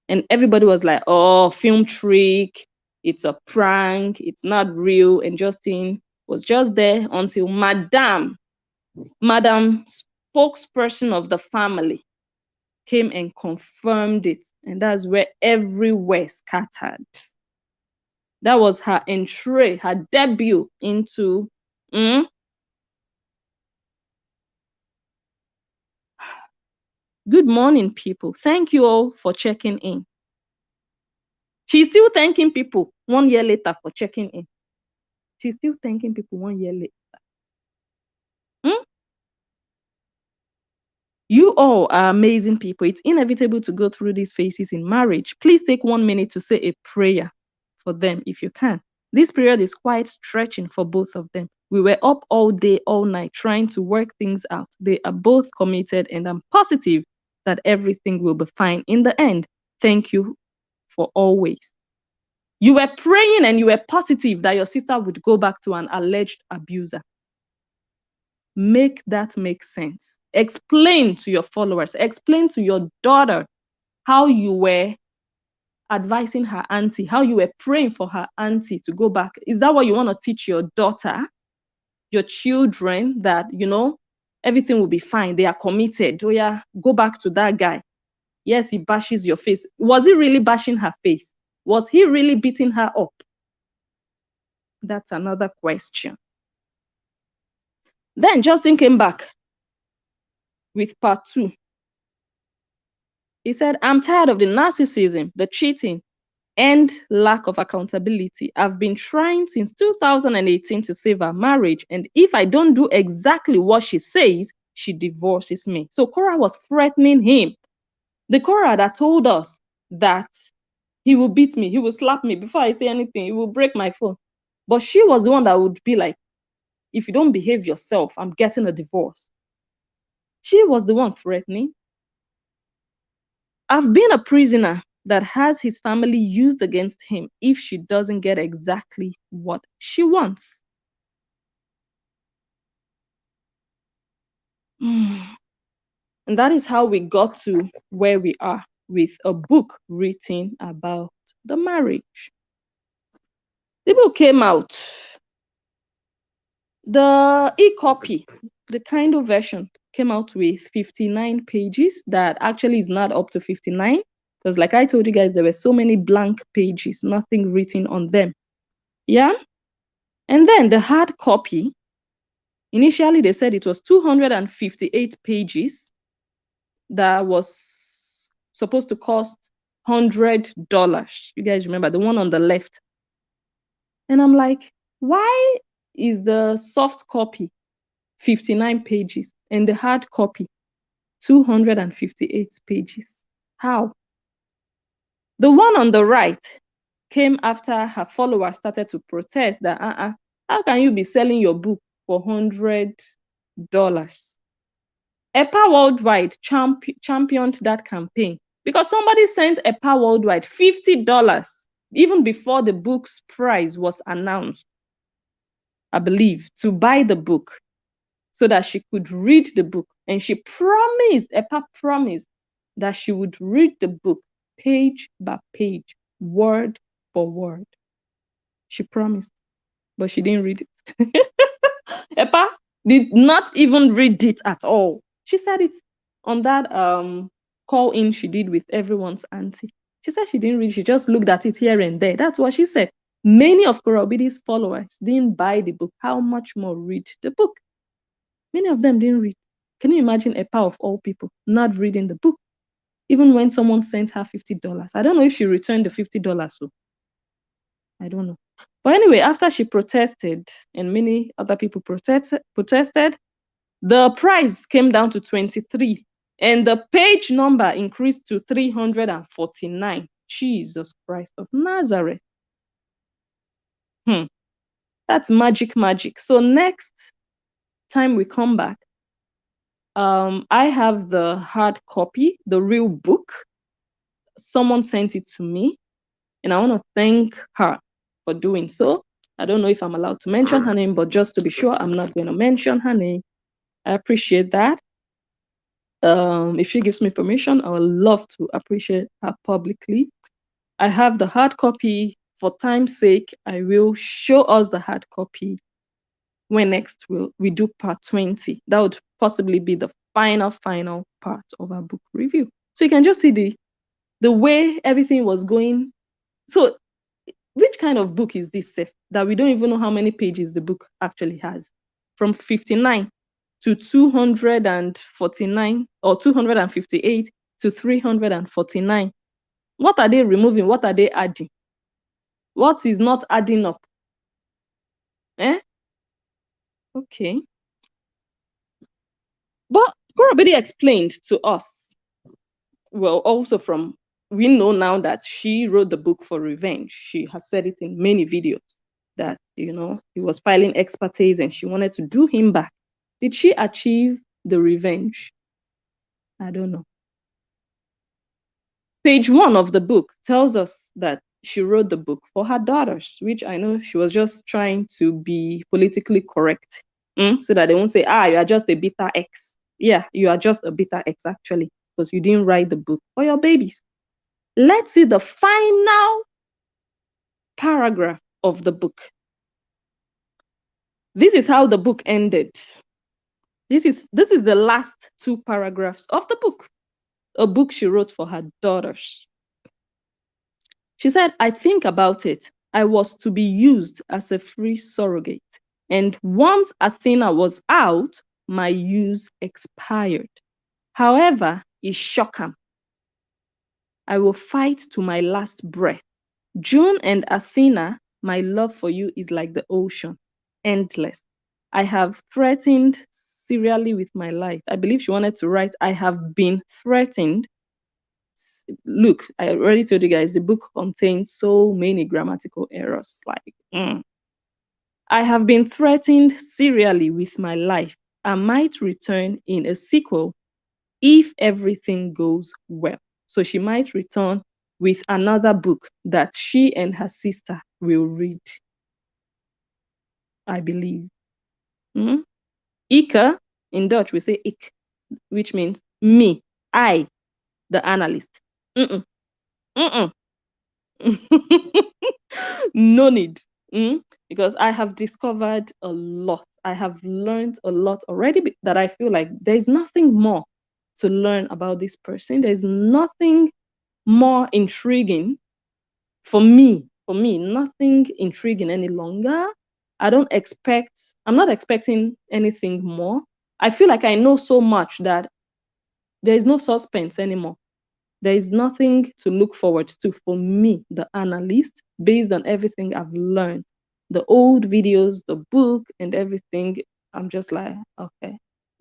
And everybody was like, oh, film trick. It's a prank. It's not real. And Justin was just there until Madam spokesperson of the family came and confirmed it. And that's where everywhere scattered. That was her entry, her debut into Good morning, people. Thank you all for checking in. She's still thanking people 1 year later for checking in. She's still thanking people 1 year later. You all are amazing people. It's inevitable to go through these phases in marriage. Please take 1 minute to say a prayer for them if you can. This period is quite stretching for both of them. We were up all day, all night, trying to work things out. They are both committed, and I'm positive that everything will be fine in the end. Thank you for always. You were praying and you were positive that your sister would go back to an alleged abuser. Make that make sense. Explain to your followers, explain to your daughter how you were advising her auntie, how you were praying for her auntie to go back. Is that what you want to teach your daughter, your children, that, everything will be fine? They are committed. Oh yeah, go back to that guy. Yes, he bashes your face. Was he really bashing her face? Was he really beating her up? That's another question. Then Justin came back with part 2. He said, I'm tired of the narcissism, the cheating, and lack of accountability. I've been trying since 2018 to save our marriage, and if I don't do exactly what she says, she divorces me. So Cora was threatening him. The Cora that told us that he will beat me, he will slap me before I say anything, he will break my phone. But she was the one that would be like, if you don't behave yourself, I'm getting a divorce. She was the one threatening. I've been a prisoner that has his family used against him if she doesn't get exactly what she wants. And that is how we got to where we are with a book written about the marriage. The book came out. The e-copy, the Kindle version, came out with 59 pages. That actually is not up to 59, because like I told you guys, there were so many blank pages, nothing written on them. Yeah. And then the hard copy, initially they said it was 258 pages that was supposed to cost $100. You guys remember the one on the left? And I'm like, why is the soft copy 59 pages and the hard copy 258 pages? How? The one on the right came after her followers started to protest that how can you be selling your book for $100? EPA Worldwide championed that campaign because somebody sent EPA Worldwide $50 even before the book's price was announced, I believe, to buy the book so that she could read the book. And she promised, EPA promised, that she would read the book page by page, word for word. She promised, but she didn't read it. EPA did not even read it at all. She said it on that call in she did with everyone's auntie. She said she didn't read, she just looked at it here and there. That's what she said. Many of Korobidi's followers didn't buy the book. How much more read the book? Many of them didn't read. Can you imagine EPA of all people not reading the book? Even when someone sent her $50. I don't know if she returned the $50. So I don't know. But anyway, after she protested and many other people protested, the price came down to 23 and the page number increased to 349. Jesus Christ of Nazareth. That's magic. So next time we come back, I have the hard copy, the real book. Someone sent it to me, and I want to thank her for doing so. I don't know if I'm allowed to mention her name, but just to be sure, I'm not going to mention her name. I appreciate that. If she gives me permission, I would love to appreciate her publicly. I have the hard copy. For time's sake, I will show us the hard copy when next we do part 20. That would possibly be the final part of our book review. So you can just see the way everything was going. So which kind of book is this, Seth, that we don't even know how many pages the book actually has? From 59 to 249 or 258 to 349. What are they removing? What are they adding? What is not adding up? Okay. But Korobidi explained to us, well, also we know now that she wrote the book for revenge. She has said it in many videos that, he was filing expertise and she wanted to do him back. Did she achieve the revenge? I don't know. Page 1 of the book tells us that she wrote the book for her daughters, which I know she was just trying to be politically correct, so that they won't say, you are just a bitter ex. Yeah, you are just a bitter ex, actually, because you didn't write the book for your babies. Let's see the final paragraph of the book. This is how the book ended. This is the last 2 paragraphs of the book, a book she wrote for her daughters. She said, I think about it. I was to be used as a free surrogate. And once Athena was out, my use expired. However, it's shocking. I will fight to my last breath. June and Athena, my love for you is like the ocean, endless. I have threatened serially with my life. I believe she wanted to write, I have been threatened. Look, I already told you guys, the book contains so many grammatical errors. I have been threatened serially with my life. I might return in a sequel if everything goes well. So she might return with another book that she and her sister will read, I believe. Hmm? Ika, in Dutch, we say ik, which means me, I, the analyst. Mm-mm, mm-mm. No need. Because I have discovered a lot. I have learned a lot already that I feel like there's nothing more to learn about this person. There's nothing more intriguing for me. For me, nothing intriguing any longer. I'm not expecting anything more. I feel like I know so much that there is no suspense anymore. There is nothing to look forward to for me, the analyst, based on everything I've learned. The old videos, the book, and everything. I'm just like, okay,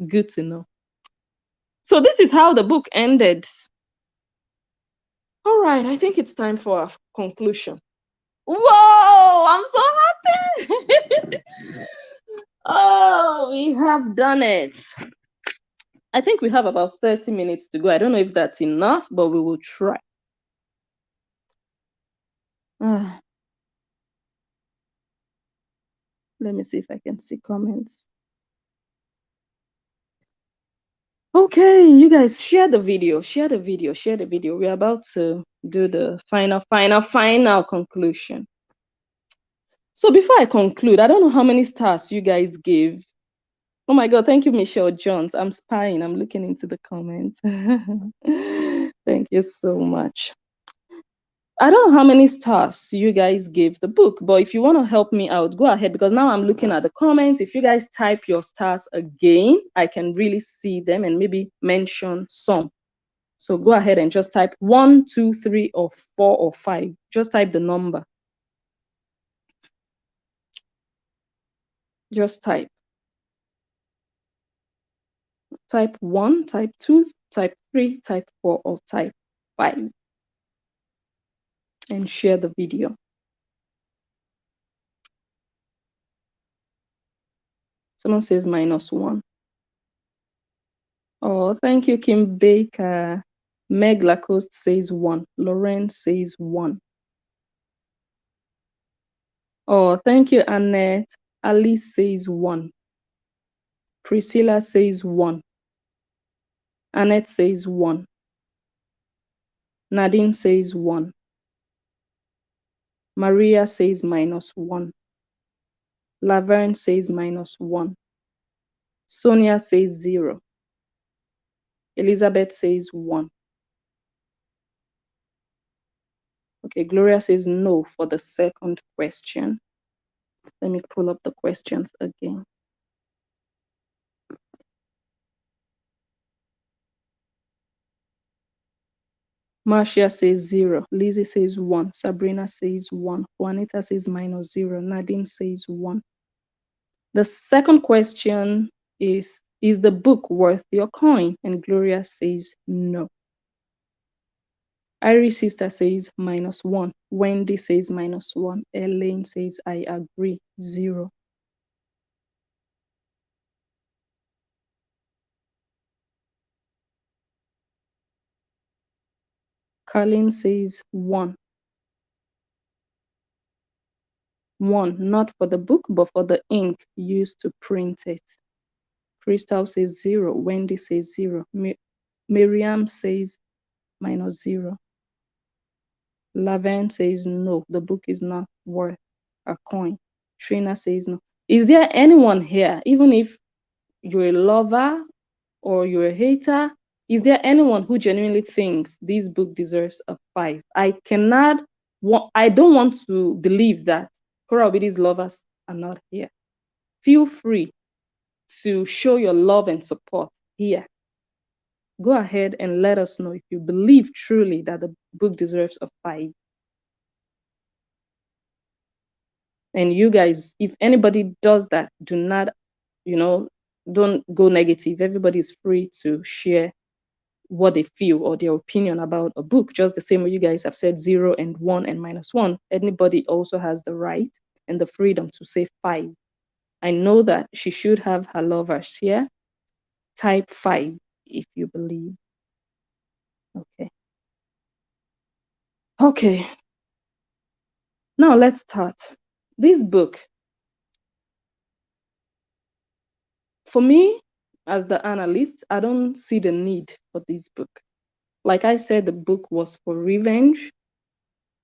good to know. So this is how the book ended. All right, I think it's time for a conclusion. Whoa, I'm so happy. Oh, we have done it. I think we have about 30 minutes to go. I don't know if that's enough, but we will try. Let me see if I can see comments. Okay, you guys share the video. We're about to do the final conclusion. So before I conclude, I don't know how many stars you guys give. Oh my God, thank you, Michelle Jones. I'm spying. I'm looking into the comments. Thank you so much. I don't know how many stars you guys gave the book, but if you want to help me out, go ahead, because now I'm looking at the comments. If you guys type your stars again, I can really see them and maybe mention some. So go ahead and just type 1, 2, 3, or 4, or 5. Just type the number. Just type. Type 1, type 2, type 3, type 4, or type 5. And share the video. Someone says -1. Oh, thank you, Kim Baker. Meg Lacoste says 1. Lauren says 1. Oh, thank you, Annette. Alice says 1. Priscilla says 1. Annette says 1. Nadine says 1. Maria says -1. Laverne says -1. Sonia says 0. Elizabeth says 1. Okay, Gloria says no for the second question. Let me pull up the questions again. Marcia says 0. Lizzie says 1. Sabrina says 1. Juanita says -0. Nadine says 1. The second question is the book worth your coin? And Gloria says no. Iris sister says -1. Wendy says -1. Elaine says I agree, 0. Carlin says 1. 1, not for the book, but for the ink used to print it. Crystal says 0. Wendy says 0. Miriam says -0. Laverne says no, the book is not worth a coin. Trina says no. Is there anyone here, even if you're a lover or you're a hater, is there anyone who genuinely thinks this book deserves a 5? I don't want to believe that Kora Obidi's lovers are not here. Feel free to show your love and support here. Go ahead and let us know if you believe truly that the book deserves a 5. And you guys, if anybody does that, do not, don't go negative. Everybody's free to share what they feel or their opinion about a book, just the same way you guys have said 0 and 1 and -1. Anybody also has the right and the freedom to say 5. I know that she should have her lovers here. Type 5 if you believe. Okay. Okay. Now let's start. This book, for me, as the analyst, I don't see the need for this book. Like I said, the book was for revenge.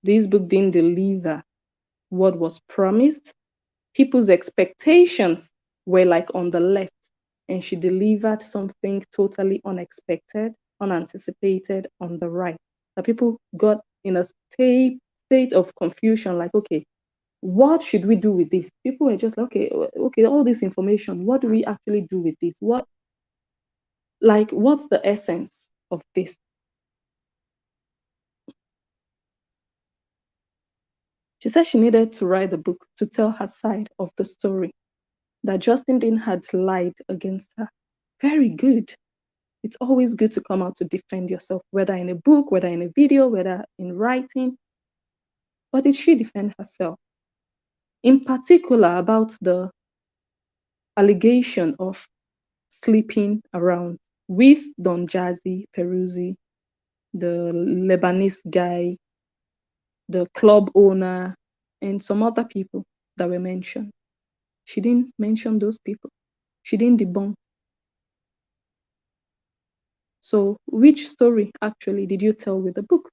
This book didn't deliver what was promised. People's expectations were like on the left, and she delivered something totally unexpected, unanticipated on the right. That people got in a state of confusion, like, okay, what should we do with this? People were just like, okay, all this information, what do we actually do with this? What's the essence of this? She said she needed to write the book to tell her side of the story, that Justin Dean had lied against her. Very good. It's always good to come out to defend yourself, whether in a book, whether in a video, whether in writing. But did she defend herself? In particular, about the allegation of sleeping around with Don Jazzy Peruzzi, the Lebanese guy, the club owner, and some other people that were mentioned. She didn't mention those people. She didn't debunk. So which story actually did you tell with the book?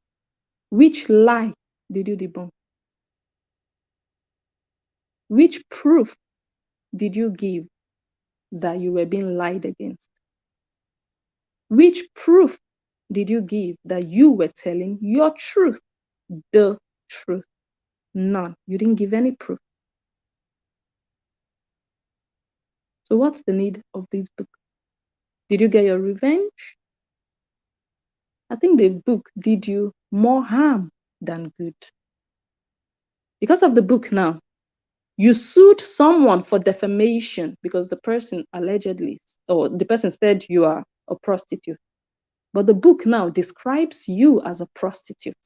Which lie did you debunk? Which proof did you give that you were being lied against? Which proof did you give that you were telling your truth? The truth. None. You didn't give any proof. So what's the need of this book? Did you get your revenge? I think the book did you more harm than good. Because of the book now, you sued someone for defamation because the person allegedly, or the person said you are a prostitute. But the book now describes you as a prostitute.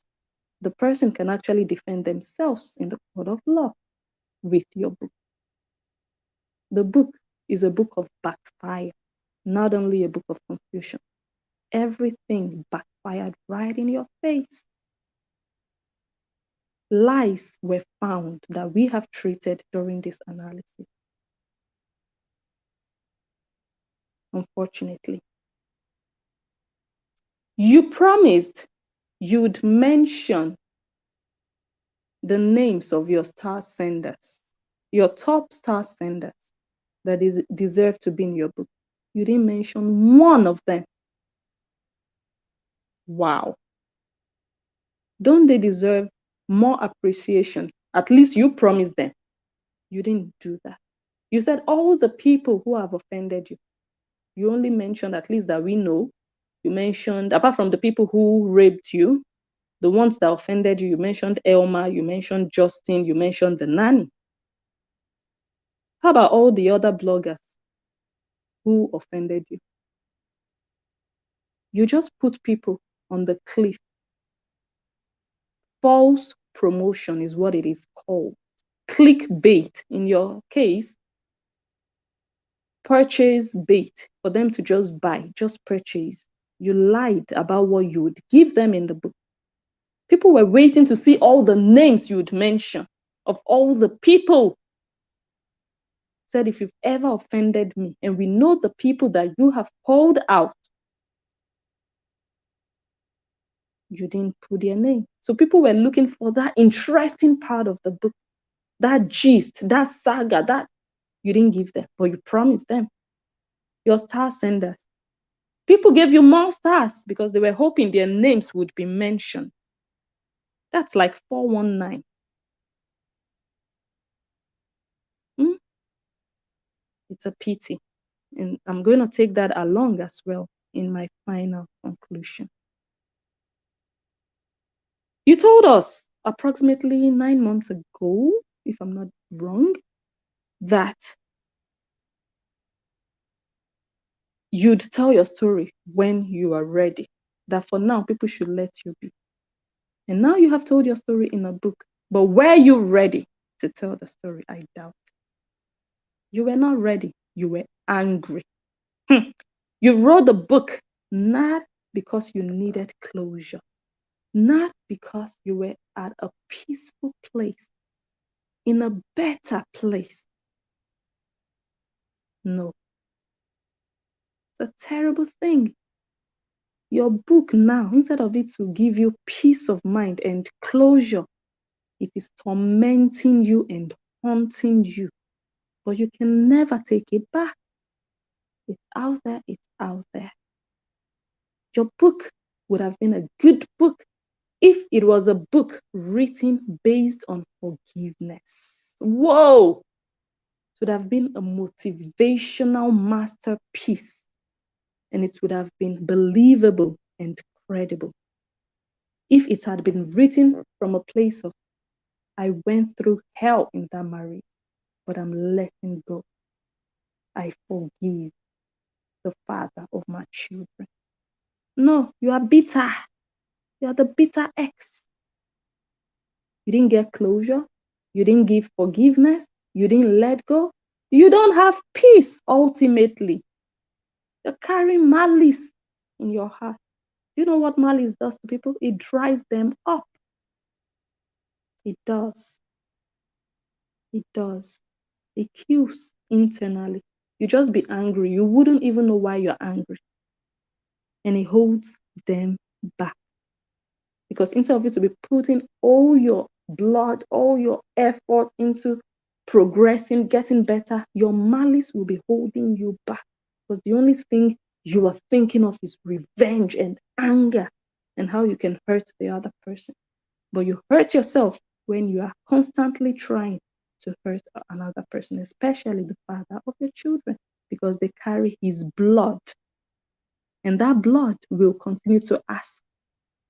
The person can actually defend themselves in the court of law with your book. The book is a book of backfire, not only a book of confusion. Everything backfired right in your face. Lies were found that we have treated during this analysis. Unfortunately, you promised you'd mention the names of your star senders, your top star senders that deserve to be in your book. You didn't mention one of them. Wow. Don't they deserve more appreciation? At least you promised them. You didn't do that. You said all the people who have offended you. You only mentioned, at least that we know, you mentioned, apart from the people who raped you, the ones that offended you, you mentioned Elma, you mentioned Justin, you mentioned the nanny. How about all the other bloggers who offended you? You just put people on the cliff. False promotion is what it is called. Clickbait, in your case, purchase bait, for them to just buy, just purchase. You lied about what you would give them in the book. People were waiting to see all the names you would mention of all the people. Said, if you've ever offended me, and we know the people that you have called out, you didn't put their name. So people were looking for that interesting part of the book, that gist, that saga, that you didn't give them, but you promised them. Your star senders. People gave you more stars because they were hoping their names would be mentioned. That's like 419. It's a pity. And I'm going to take that along as well in my final conclusion. You told us approximately 9 months ago, if I'm not wrong, that you'd tell your story when you are ready. That for now, people should let you be. And now you have told your story in a book. But were you ready to tell the story? I doubt. You were not ready. You were angry. You wrote the book not because you needed closure, not because you were at a peaceful place, in a better place. No, it's a terrible thing. Your book now, instead of it to give you peace of mind and closure, it is tormenting you and haunting you. But you can never take it back. It's out there, it's out there. Your book would have been a good book if it was a book written based on forgiveness. Whoa! It would have been a motivational masterpiece, and it would have been believable and credible. If it had been written from a place of, I went through hell in that marriage, but I'm letting go. I forgive the father of my children. No, you are bitter. You are the bitter ex. You didn't get closure. You didn't give forgiveness. You didn't let go. You don't have peace ultimately. You're carrying malice in your heart. Do you know what malice does to people? It dries them up. It does. It does. It kills internally. You just be angry. You wouldn't even know why you're angry. And it holds them back. Because instead of you to be putting all your blood, all your effort into progressing, getting better, your malice will be holding you back. Because the only thing you are thinking of is revenge and anger and how you can hurt the other person. But you hurt yourself when you are constantly trying to hurt another person, especially the father of your children, because they carry his blood. And that blood will continue to ask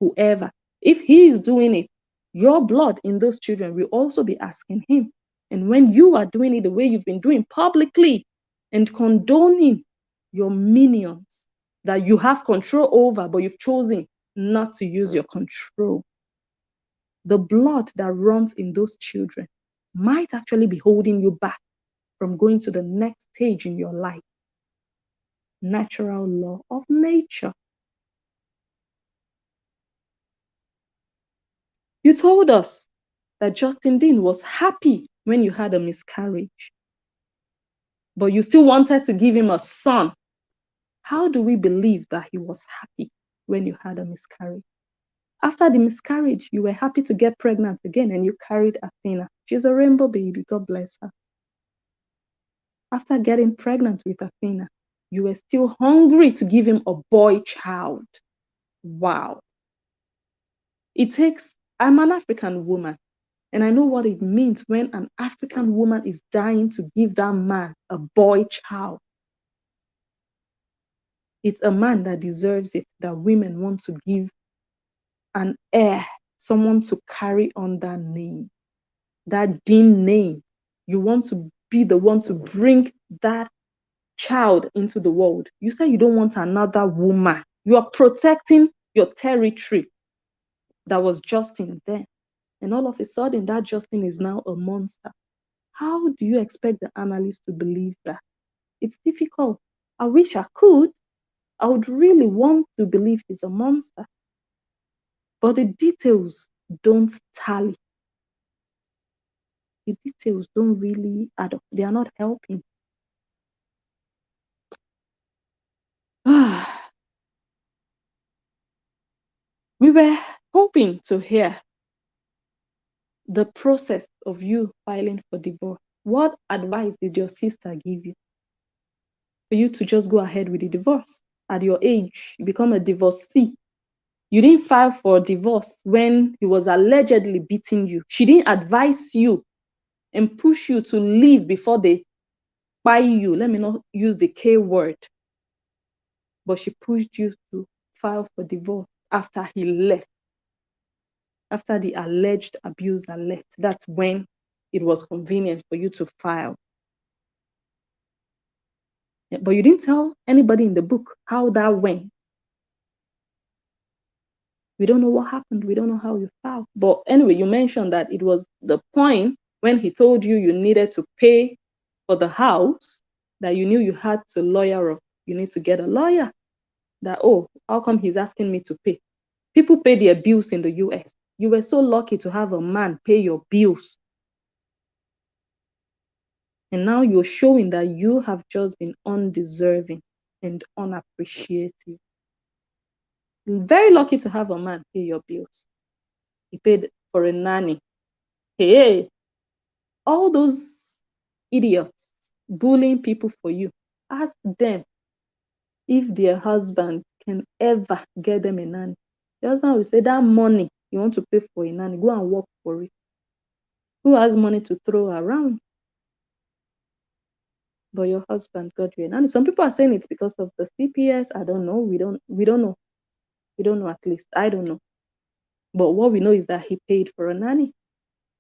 whoever, if he is doing it, your blood in those children will also be asking him. And when you are doing it the way you've been doing publicly and condoning your minions that you have control over, but you've chosen not to use your control, the blood that runs in those children might actually be holding you back from going to the next stage in your life. Natural law of nature. You told us that Justin Dean was happy when you had a miscarriage, but you still wanted to give him a son. How do we believe that he was happy when you had a miscarriage? After the miscarriage, you were happy to get pregnant again and you carried Athena. She's a rainbow baby, God bless her. After getting pregnant with Athena, you were still hungry to give him a boy child. Wow. I'm an African woman, and I know what it means when an African woman is dying to give that man a boy child. It's a man that deserves it, that women want to give an heir, someone to carry on that name, that Dean name. You want to be the one to bring that child into the world. You say you don't want another woman. You are protecting your territory. That was Justin then. And all of a sudden, that Justin is now a monster. How do you expect the analyst to believe that? It's difficult. I wish I could. I would really want to believe he's a monster. But the details don't tally. The details don't really add up. They are not helping. We were hoping to hear the process of you filing for divorce. What advice did your sister give you for you to just go ahead with the divorce? At your age, you become a divorcee. You didn't file for divorce when he was allegedly beating you. She didn't advise you and push you to leave before they buy you. Let me not use the K word. But she pushed you to file for divorce after he left. After the alleged abuser left. That's when it was convenient for you to file. But you didn't tell anybody in the book how that went. We don't know what happened. We don't know how you felt. But anyway, you mentioned that it was the point when he told you you needed to pay for the house that you knew you had to lawyer up. You need to get a lawyer. That, oh, how come he's asking me to pay? People pay their bills in the US. You were so lucky to have a man pay your bills. And now you're showing that you have just been undeserving and unappreciative. You're very lucky to have a man pay your bills. He paid for a nanny. Hey, all those idiots bullying people for you, ask them if their husband can ever get them a nanny. The husband will say, that money you want to pay for a nanny, go and work for it. Who has money to throw around? But your husband got you a nanny. Some people are saying it's because of the CPS. I don't know. We don't know. We don't know, at least. I don't know. But what we know is that he paid for a nanny,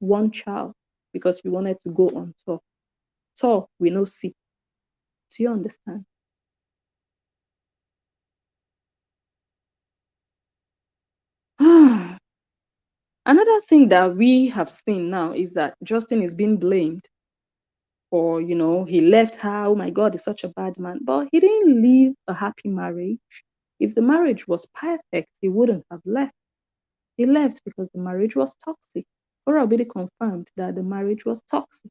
one child, because we wanted to go on tour. Tour, we know see. Do you understand? Another thing that we have seen now is that Justin is being blamed for, he left her. Oh my God, he's such a bad man. But he didn't leave a happy marriage. If the marriage was perfect, he wouldn't have left. He left because the marriage was toxic. Already confirmed that the marriage was toxic.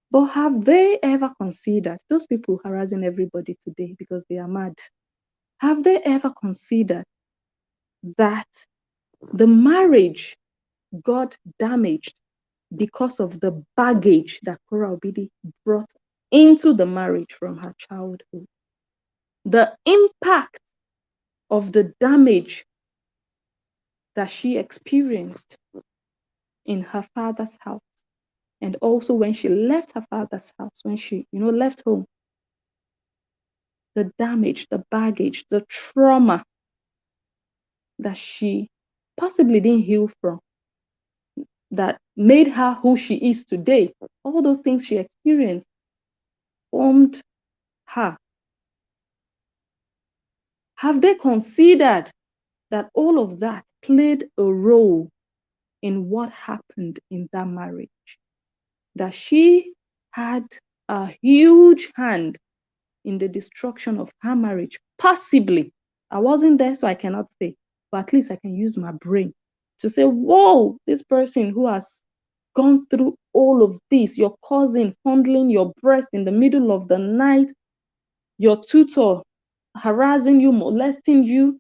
But have they ever considered, those people harassing everybody today because they are mad, have they ever considered that the marriage got damaged because of the baggage that Kora Obidi brought into the marriage from her childhood? The impact of the damage that she experienced in her father's house, and also when she left her father's house, when she, left home, the damage, the baggage, the trauma that she possibly didn't heal from, that made her who she is today. All those things she experienced formed her. Have they considered that all of that played a role in what happened in that marriage? That she had a huge hand in the destruction of her marriage? Possibly. I wasn't there, so I cannot say, but at least I can use my brain to say, whoa, this person who has gone through all of this, your cousin fondling your breast in the middle of the night, your tutor harassing you, molesting you,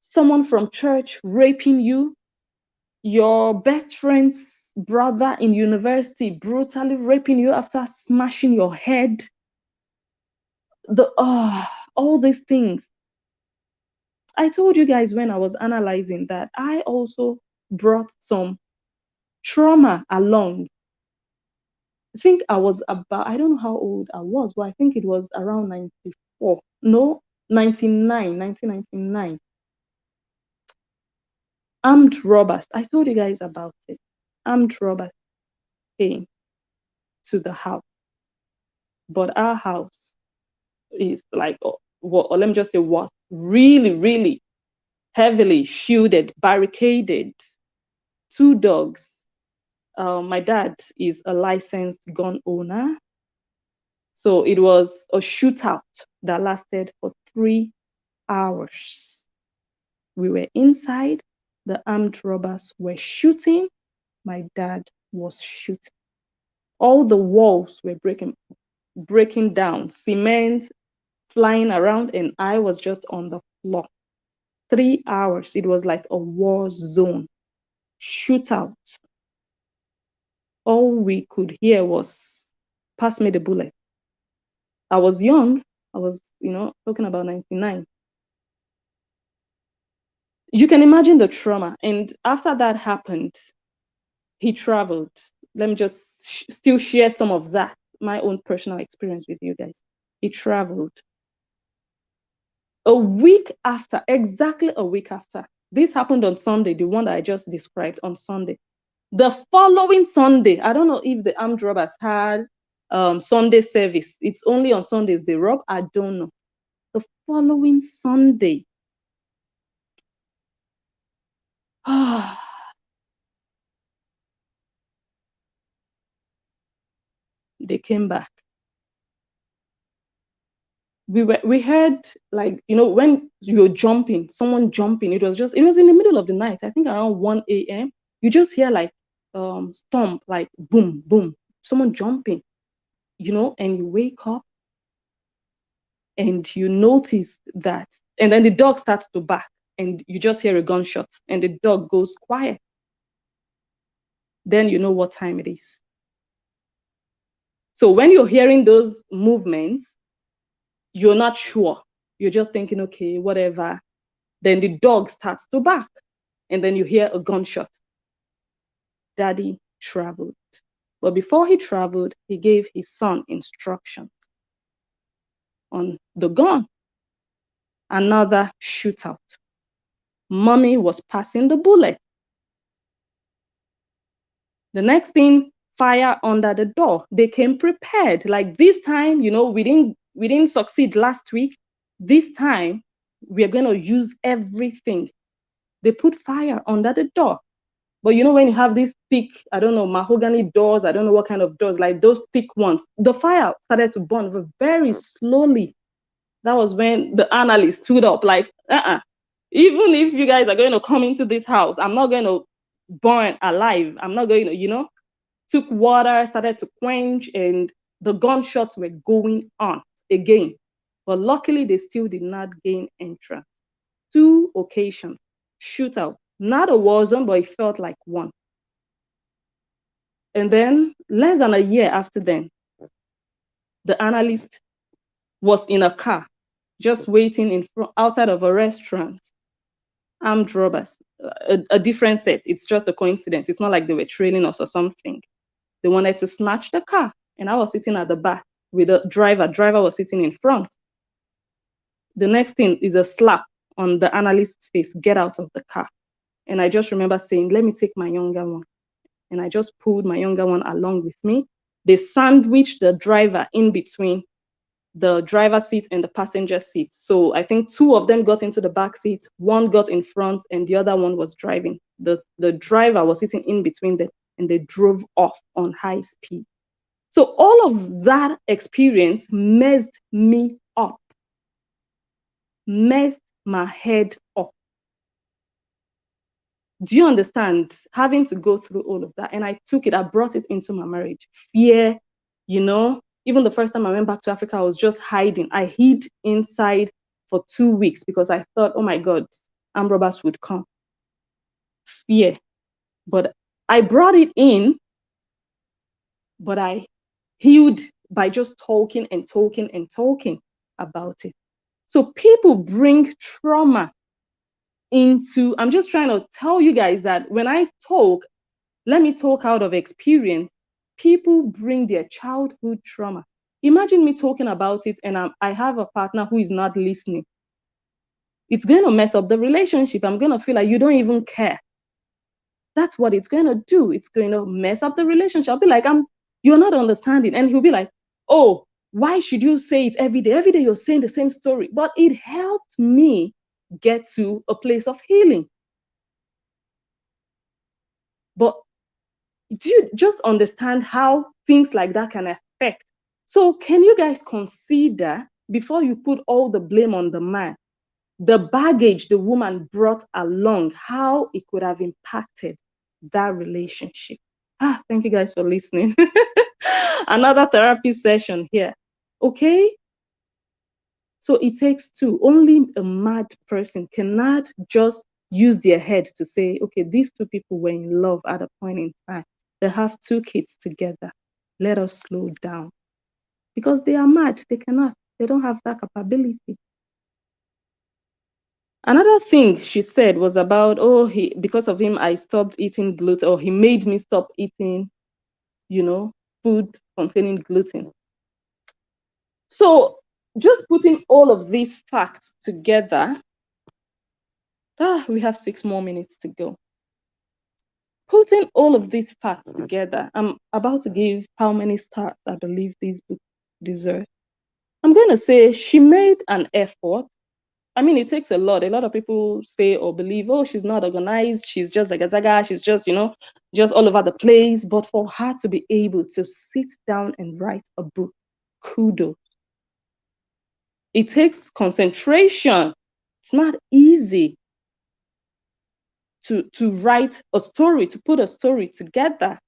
someone from church raping you, your best friend's brother in university brutally raping you after smashing your head, all these things. I told you guys when I was analyzing that I also brought some trauma along. I think I was about, I don't know how old I was, but I think it was around 94. No, 1999. Armed robbers. I told you guys about it. Armed robbers came to the house. But our house is like, or let me just say, was really, really heavily shielded, barricaded. 2 dogs. My dad is a licensed gun owner. So it was a shootout that lasted for 3 hours. We were inside. The armed robbers were shooting. My dad was shooting. All the walls were breaking down, cement flying around, and I was just on the floor. 3 hours. It was like a war zone. Shootout. All we could hear was, pass me the bullet. I was young. I was, talking about 99. You can imagine the trauma. And after that happened, he traveled. Let me just still share some of that, my own personal experience with you guys. He traveled. A week after, exactly a week after, this happened on Sunday, the one that I just described on Sunday. The following Sunday, I don't know if the armed robbers had Sunday service. It's only on Sundays they rub. I don't know. The following Sunday, they came back. We heard, like, when you're jumping, someone jumping. It was in the middle of the night. I think around 1 a.m. You just hear like stomp, like boom, boom, someone jumping, and you wake up and you notice that, and then the dog starts to bark, and you just hear a gunshot, and the dog goes quiet. Then you know what time it is. So when you're hearing those movements, you're not sure. You're just thinking, okay, whatever. Then the dog starts to bark, and then you hear a gunshot. Daddy traveled. But before he traveled, he gave his son instructions on the gun. Another shootout. Mommy was passing the bullet. The next thing, fire under the door. They came prepared. Like this time, we didn't succeed last week. This time, we're going to use everything. They put fire under the door. But when you have these thick, I don't know, mahogany doors, I don't know what kind of doors, like those thick ones, the fire started to burn very slowly. That was when the analyst stood up, like, even if you guys are going to come into this house, I'm not going to burn alive. I'm not going to, took water, started to quench, and the gunshots were going on again. But luckily, they still did not gain entrance. 2 occasions, shootout. Not a war zone, but it felt like one. And then, less than a year after then, the analyst was in a car, just waiting outside of a restaurant. Armed robbers, a different set. It's just a coincidence. It's not like they were trailing us or something. They wanted to snatch the car, and I was sitting at the back with the driver. Driver was sitting in front. The next thing is a slap on the analyst's face. Get out of the car. And I just remember saying, let me take my younger one. And I just pulled my younger one along with me. They sandwiched the driver in between the driver's seat and the passenger seat. So I think 2 of them got into the back seat, 1 got in front, and the other one was driving. The driver was sitting in between them, and they drove off on high speed. So all of that experience messed me up, messed my head up. Do you understand? Having to go through all of that. And I brought it into my marriage. Fear, even the first time I went back to Africa, I was just hiding. I hid inside for 2 weeks because I thought, oh my God, armed robbers would come. Fear. But I brought it in, but I healed by just talking and talking and talking about it. So people bring trauma into, I'm just trying to tell you guys that when I talk, let me talk out of experience. People bring their childhood trauma. Imagine me talking about it and I have a partner who is not listening. It's going to mess up the relationship. I'm going to feel like you don't even care. That's what it's going to do. It's going to mess up the relationship. I'll be like, you're not understanding. And he'll be like, oh, why should you say it every day? Every day you're saying the same story. But it helped me get to a place of healing. But do you just understand how things like that can affect? So can you guys consider, before you put all the blame on the man, the baggage the woman brought along, how it could have impacted that relationship? Thank you guys for listening. Another therapy session here. Okay? So it takes 2. Only a mad person cannot just use their head to say, okay, these 2 people were in love at a point in time. They have 2 kids together. Let us slow down. Because they are mad. They cannot. They don't have that capability. Another thing she said was about, because of him, I stopped eating gluten, or he made me stop eating, food containing gluten. So just putting all of these facts together, we have 6 more minutes to go. Putting all of these facts together, I'm about to give how many stars I believe this book deserves. I'm going to say she made an effort. I mean, it takes a lot. A lot of people say or believe, oh, she's not organized. She's just like a zaga. She's just, just all over the place. But for her to be able to sit down and write a book, kudos. It takes concentration. It's not easy to write a story, to put a story together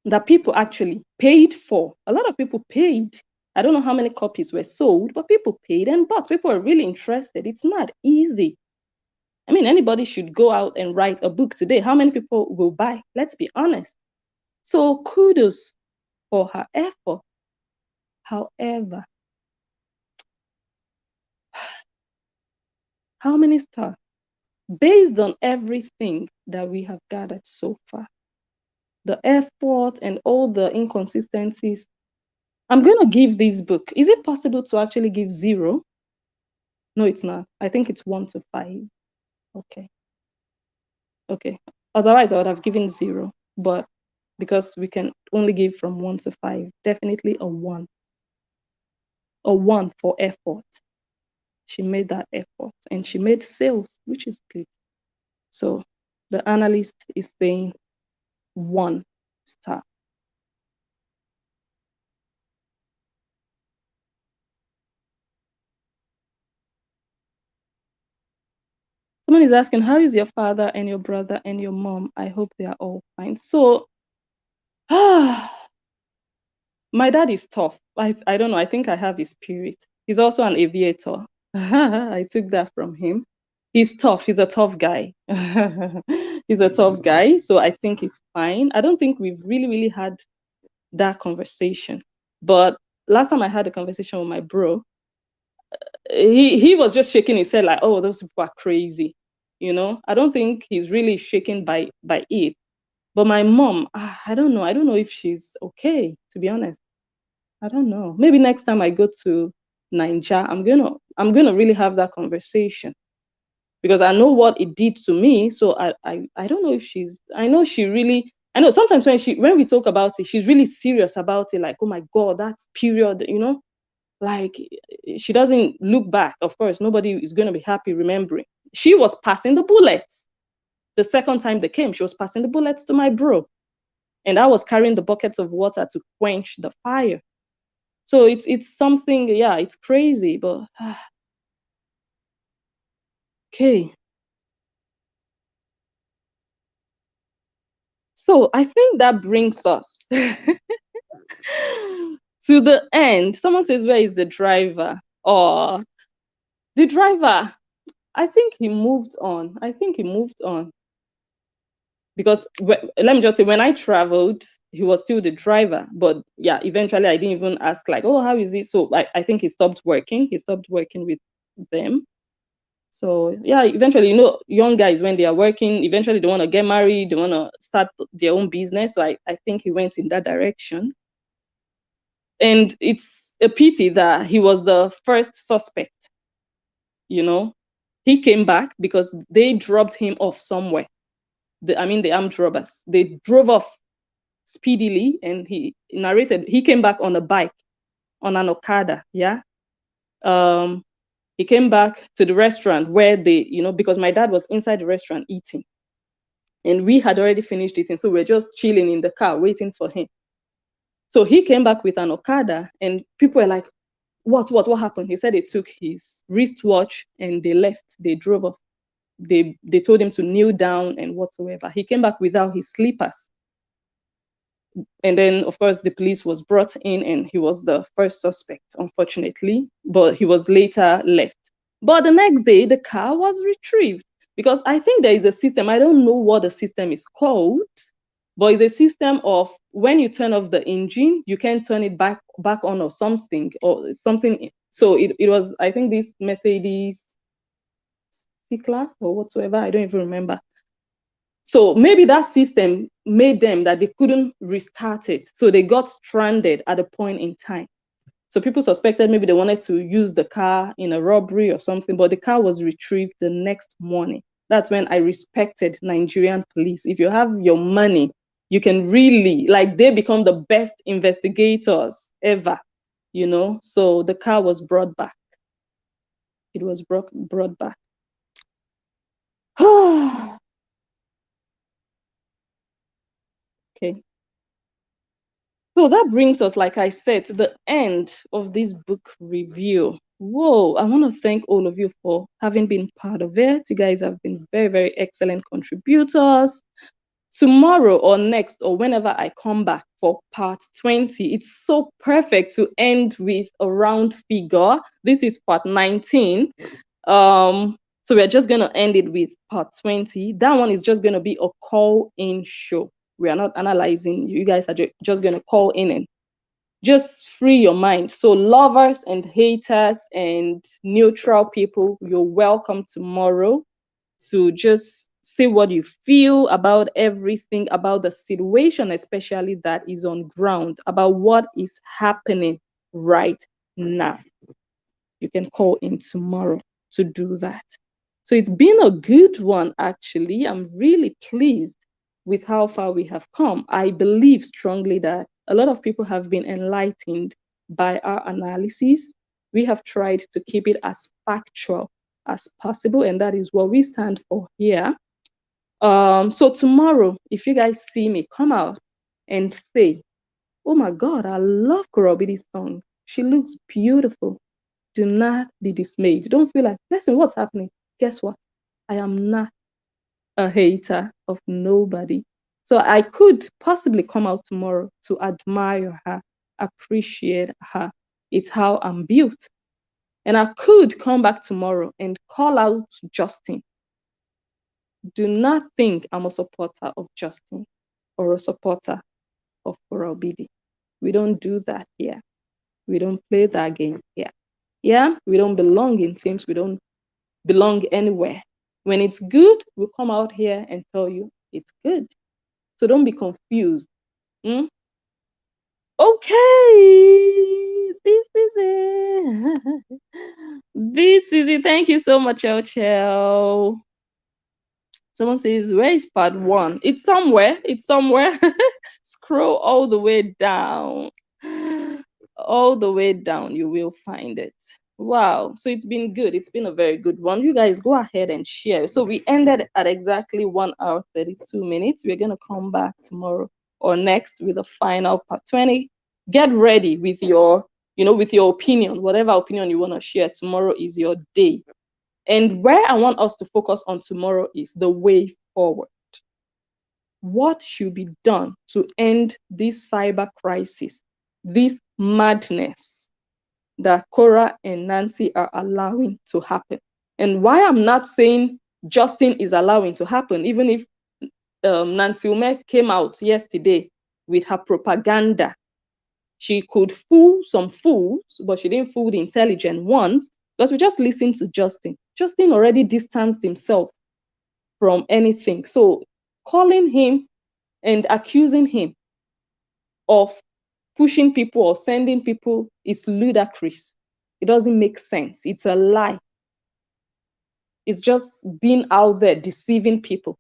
that people actually paid for. A lot of people paid. I don't know how many copies were sold, but people paid and bought. People are really interested. It's not easy. I mean, anybody should go out and write a book today. How many people will buy? Let's be honest. So kudos for her effort. However, how many stars? Based on everything that we have gathered so far, the effort and all the inconsistencies, I'm going to give this book. Is it possible to actually give 0? No, it's not. I think it's 1 to 5. Okay. Okay. Otherwise, I would have given 0. But because we can only give from 1 to 5, definitely a 1. A 1 for effort. She made that effort and she made sales, which is good. So the analyst is saying 1 star. Someone is asking, how is your father and your brother and your mom? I hope they are all fine. So, my dad is tough. I don't know. I think I have his spirit. He's also an aviator. I took that from him. He's tough. He's a tough guy. He's a tough guy. So I think he's fine. I don't think we've really had that conversation. But last time I had a conversation with my bro, he was just shaking his head like, oh, those people are crazy. I don't think he's really shaken by it. But my mom, I don't know. I don't know if she's okay, to be honest. I don't know. Maybe next time I go to Njoh, I'm gonna really have that conversation because I know what it did to me. So I don't know if I know she really. I know sometimes when we talk about it, she's really serious about it. Like, oh my God, that period, like she doesn't look back. Of course, nobody is gonna be happy remembering. She was passing the bullets. The second time they came, she was passing the bullets to my bro. And I was carrying the buckets of water to quench the fire. So it's something, yeah, it's crazy, but okay. So I think that brings us to the end. Someone says, where is the driver? Or the driver, I think he moved on. Because let me just say, when I traveled, he was still the driver. But yeah, eventually I didn't even ask like, oh, how is it? So I think he stopped working. He stopped working with them. So yeah, eventually, young guys, when they are working, eventually they want to get married, they want to start their own business. So I think he went in that direction. And it's a pity that he was the first suspect. He came back because they dropped him off somewhere. The armed robbers. They drove off speedily, and he narrated he came back on a bike, on an Okada. Yeah. He came back to the restaurant where because my dad was inside the restaurant eating. And we had already finished eating. So we're just chilling in the car waiting for him. So he came back with an Okada, and people were like, what happened? He said they took his wristwatch and they left. They drove off. They told him to kneel down and whatsoever. He came back without his slippers. And then, of course, the police was brought in, and he was the first suspect, unfortunately, but he was later left. But the next day, the car was retrieved because I think there is a system. I don't know what the system is called, but it's a system of when you turn off the engine, you can turn it back on or something. So it was, I think, this Mercedes C-Class or whatsoever. I don't even remember. So maybe that system made them that they couldn't restart it. So they got stranded at a point in time. So people suspected maybe they wanted to use the car in a robbery or something, but the car was retrieved the next morning. That's when I respected Nigerian police. If you have your money, you can really, like, they become the best investigators ever, you know. So the car was brought back. It was brought back. Okay. So that brings us, like I said, to the end of this book review. Whoa, I want to thank all of you for having been part of it. You guys have been very, very excellent contributors. Tomorrow or next or whenever I come back for part 20, it's so perfect to end with a round figure. This is part 19. So we're just going to end it with part 20. That one is just going to be a call-in show. We are not analyzing. You guys are just going to call in and just free your mind. So lovers and haters and neutral people, you're welcome tomorrow to just say what you feel about everything, about the situation, especially that is on ground, about what is happening right now. You can call in tomorrow to do that. So it's been a good one, actually. I'm really pleased with how far we have come. I believe strongly that a lot of people have been enlightened by our analysis. We have tried to keep it as factual as possible, and that is what we stand for here. So tomorrow, if you guys see me, come out and say, oh my God, I love Korobidi's song. She looks beautiful. Do not be dismayed. Don't feel like, listen, what's happening? Guess what? I am not a hater of nobody. So I could possibly come out tomorrow to admire her, appreciate her. It's how I'm built. And I could come back tomorrow and call out Justin. Do not think I'm a supporter of Justin or a supporter of Korobidi. We don't do that here. We don't play that game here. Yeah, we don't belong in teams. We don't belong anywhere. When it's good, we'll come out here and tell you it's good. So don't be confused. Mm? Okay, this is it. This is it. Thank you so much, Ochel. Someone says, where is part one? It's somewhere. It's somewhere. Scroll all the way down. All the way down, you will find it. Wow. So it's been good. It's been a very good one. You guys go ahead and share. So we ended at exactly 1 hour, 32 minutes. We're going to come back tomorrow or next with the final part 20. Get ready with your, with your opinion, whatever opinion you want to share. Tomorrow is your day. And where I want us to focus on tomorrow is the way forward. What should be done to end this cyber crisis, this madness that Cora and Nancy are allowing to happen? And why I'm not saying Justin is allowing to happen, even if Nancy Ume came out yesterday with her propaganda. She could fool some fools, but she didn't fool the intelligent ones, because we just listened to Justin. Justin already distanced himself from anything. So calling him and accusing him of pushing people or sending people is ludicrous. It doesn't make sense. It's a lie. It's just being out there deceiving people.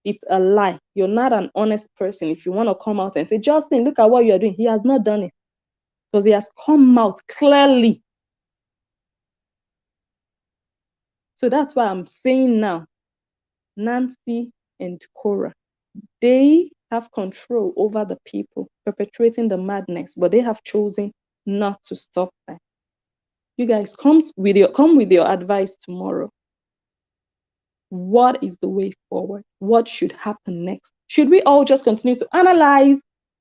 It's a lie. You're not an honest person if you want to come out and say, Justin, look at what you're doing. He has not done it, because he has come out clearly. So that's why I'm saying now, Nancy and Cora, they have control over the people perpetrating the madness, but they have chosen not to stop them. You guys come with your advice tomorrow. What is the way forward? What should happen next? Should we all just continue to analyze?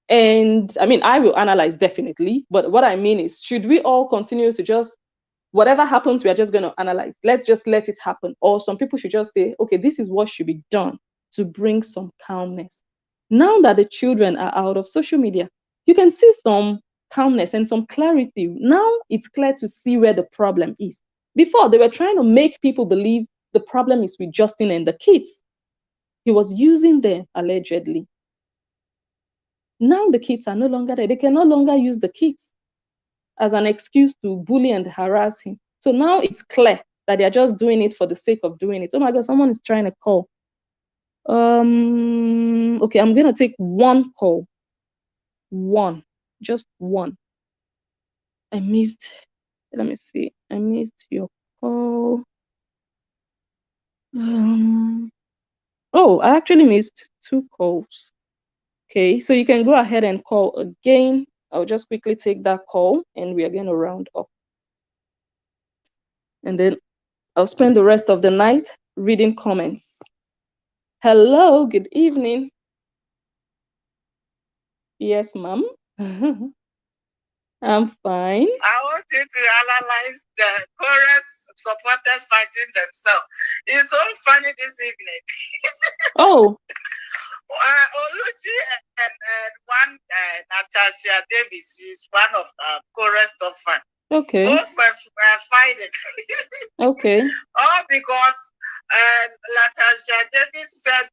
And I mean, I will analyze definitely, but what I mean is, should we all continue to just, whatever happens, we are just going to analyze? Let's just let it happen. Or some people should just say, okay, this is what should be done to bring some calmness. Now that the children are out of social media, you can see some calmness and some clarity. Now it's clear to see where the problem is. Before, they were trying to make people believe the problem is with Justin and the kids. He was using them allegedly. Now the kids are no longer there. They can no longer use the kids as an excuse to bully and harass him. So now it's clear that they're just doing it for the sake of doing it. Oh my God, someone is trying to call. Okay, I'm gonna take one call. Just one. I missed. Let me see. I missed your call. Oh, I actually missed 2 calls. Okay, so you can go ahead and call again. I'll just quickly take that call and we are going to round up. And then I'll spend the rest of the night reading comments. Hello, good evening. Yes, ma'am. I'm fine. I want you to analyze the chorus supporters fighting themselves. It's so funny this evening. Oh. Oluchi and one Natasha Davis, she's one of the chorus top fans. Okay. Both were fighting. Okay. All because Natasha Davis said